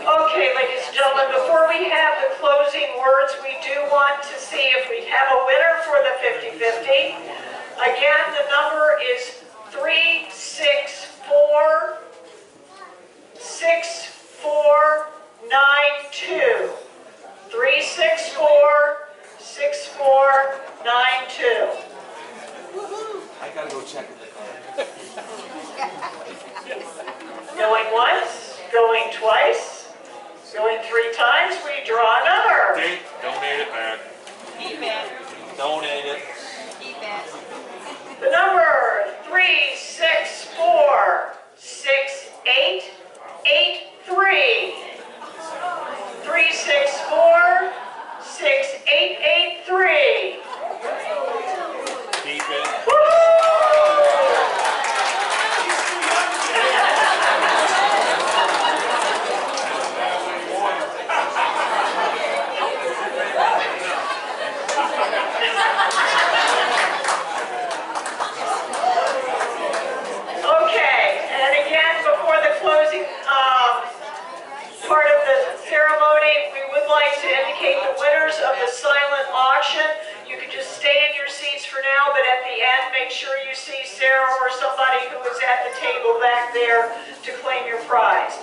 Okay, ladies and gentlemen, before we have the closing words, we do want to see if we have a winner for the 50-50. Again, the number is 364-6492. 364-6492. I gotta go check the car. Going once, going twice, going 3 times, we draw another. Nate, donate it back. Donate it. The number 364-6883. 364-6883. Keep it. Okay, and again, before the closing part of the ceremony, we would like to indicate the winners of the silent auction. You can just stay in your seats for now, but at the end, make sure you see Sarah or somebody who is at the table back there to claim your prize.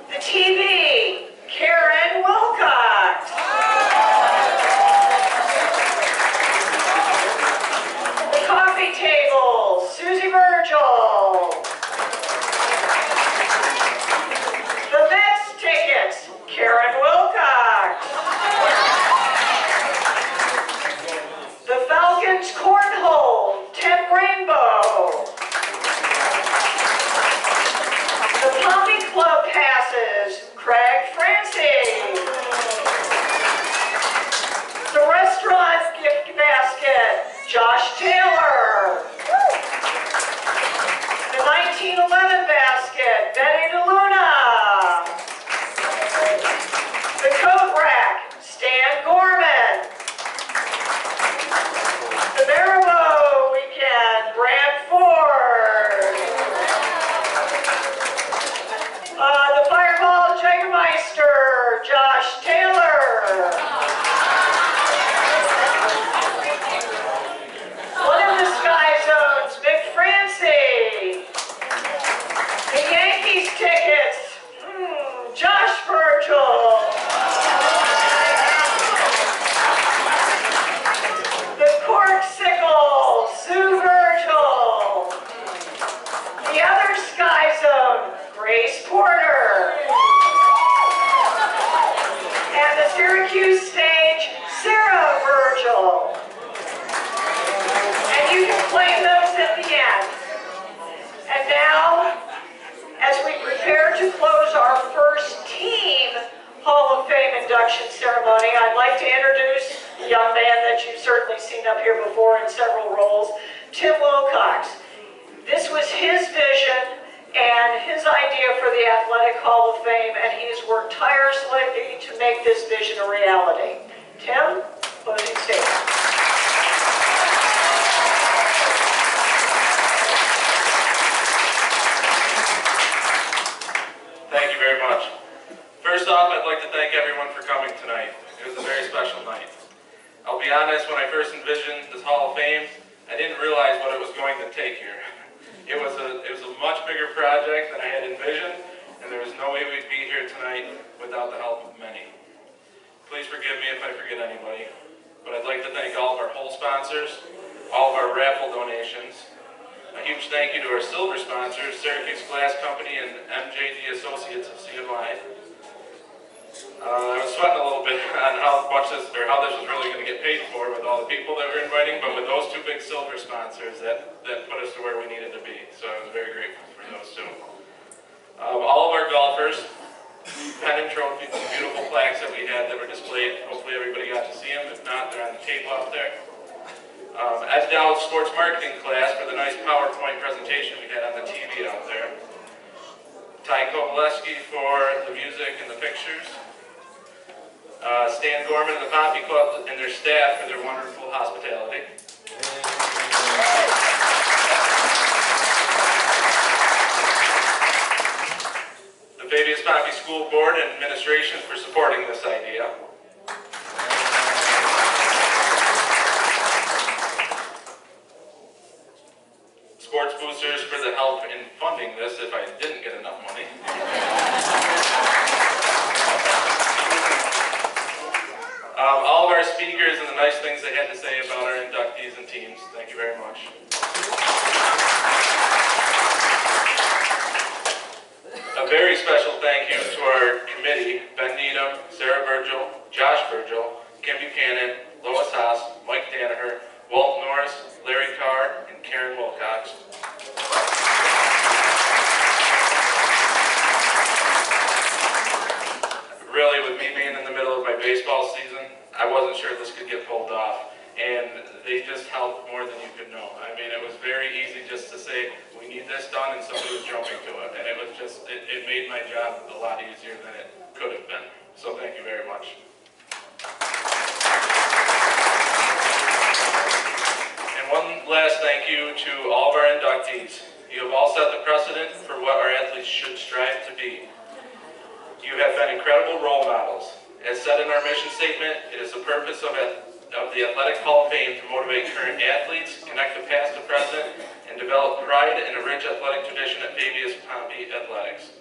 The TV, Karen Wilcox. The coffee table, Susie Virgil. The Mets tickets, Karen Wilcox. The Falcons cornhole, Tim Rainbow. The Pompey Club passes, Craig Francie. The restaurant gift basket, Josh Taylor. The 1911 basket, Betty DeLuna. The coat rack, Stan Gorman. The Maribou weekend, Brad Ford. The Fireball Jägermeister, Josh Taylor. One of the Sky Zones, Vic Francie. The Yankees tickets, Josh Virgil. The Corksicle, Sue Virgil. The other Sky Zone, Grace Porter. And the Syracuse stage, Sarah Virgil. And you can claim those at the end. And now, as we prepare to close our first team Hall of Fame induction ceremony, I'd like to introduce a young man that you've certainly seen up here before in several roles, Tim Wilcox. This was his vision and his idea for the Athletic Hall of Fame, and he has worked tirelessly to make this vision a reality. Tim, closing statement. Thank you very much. First off, I'd like to thank everyone for coming tonight. It was a very special night. I'll be honest, when I first envisioned this Hall of Fame, I didn't realize what it was going to take here. It was a much bigger project than I had envisioned, and there was no way we'd be here tonight without the help of many. Please forgive me if I forget anybody, but I'd like to thank all of our whole sponsors, all of our raffle donations. A huge thank you to our silver sponsors, Syracuse Glass Company and MJD Associates of CMI. I was sweating a little bit on how this was really going to get paid for with all the people that we're inviting, but with those two big silver sponsors, that put us to where we needed to be. So I was very grateful for those two. All of our golfers, pen and trophies, the beautiful plaques that we had that were displayed. Hopefully everybody got to see them. If not, they're on the table out there. Ed Dowd's sports marketing class for the nice PowerPoint presentation we had on the TV out there. Ty Kobleski for the music and the pictures. Stan Gorman and the Pompey Club and their staff for their wonderful hospitality. The Fabius-Pompey School Board and Administration for supporting this idea. Sports boosters for the help in funding this if I didn't get enough money. All of our speakers and the nice things they had to say about our inductees and teams. Thank you very much. A very special thank you to our committee, Ben Needham, Sarah Virgil, Josh Virgil, Kim Buchanan, Lois Haas, Mike Mike Danaher, Walt Norris, Larry Carr, and Karen Wilcox. Really, with me being in the middle of my baseball season, I wasn't sure this could get pulled off, and they just helped more than you could know. I mean, it was very easy just to say, we need this done, and somebody was jumping to it, and it was just, it made my job a lot easier than it could have been. So thank you very much. And one last thank you to all of our inductees. You have all set the precedent for what our athletes should strive to be. You have been incredible role models. As said in our mission statement, it is the purpose of the Athletic Hall of Fame to motivate current athletes, connect the past to present, and develop pride in a rich athletic tradition at Fabius-Pompey Athletics.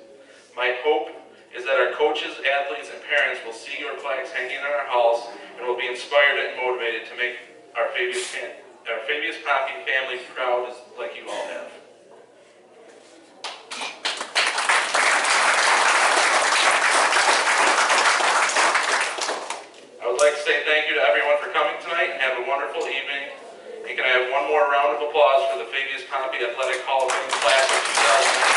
My hope is that our coaches, athletes, and parents will see your flags hanging in our halls and will be inspired and motivated to make our Fabius-Pompey family proud like you all have. I would like to say thank you to everyone for coming tonight and have a wonderful evening. And can I have one more round of applause for the Fabius-Pompey Athletic Hall of Fame class of 2019?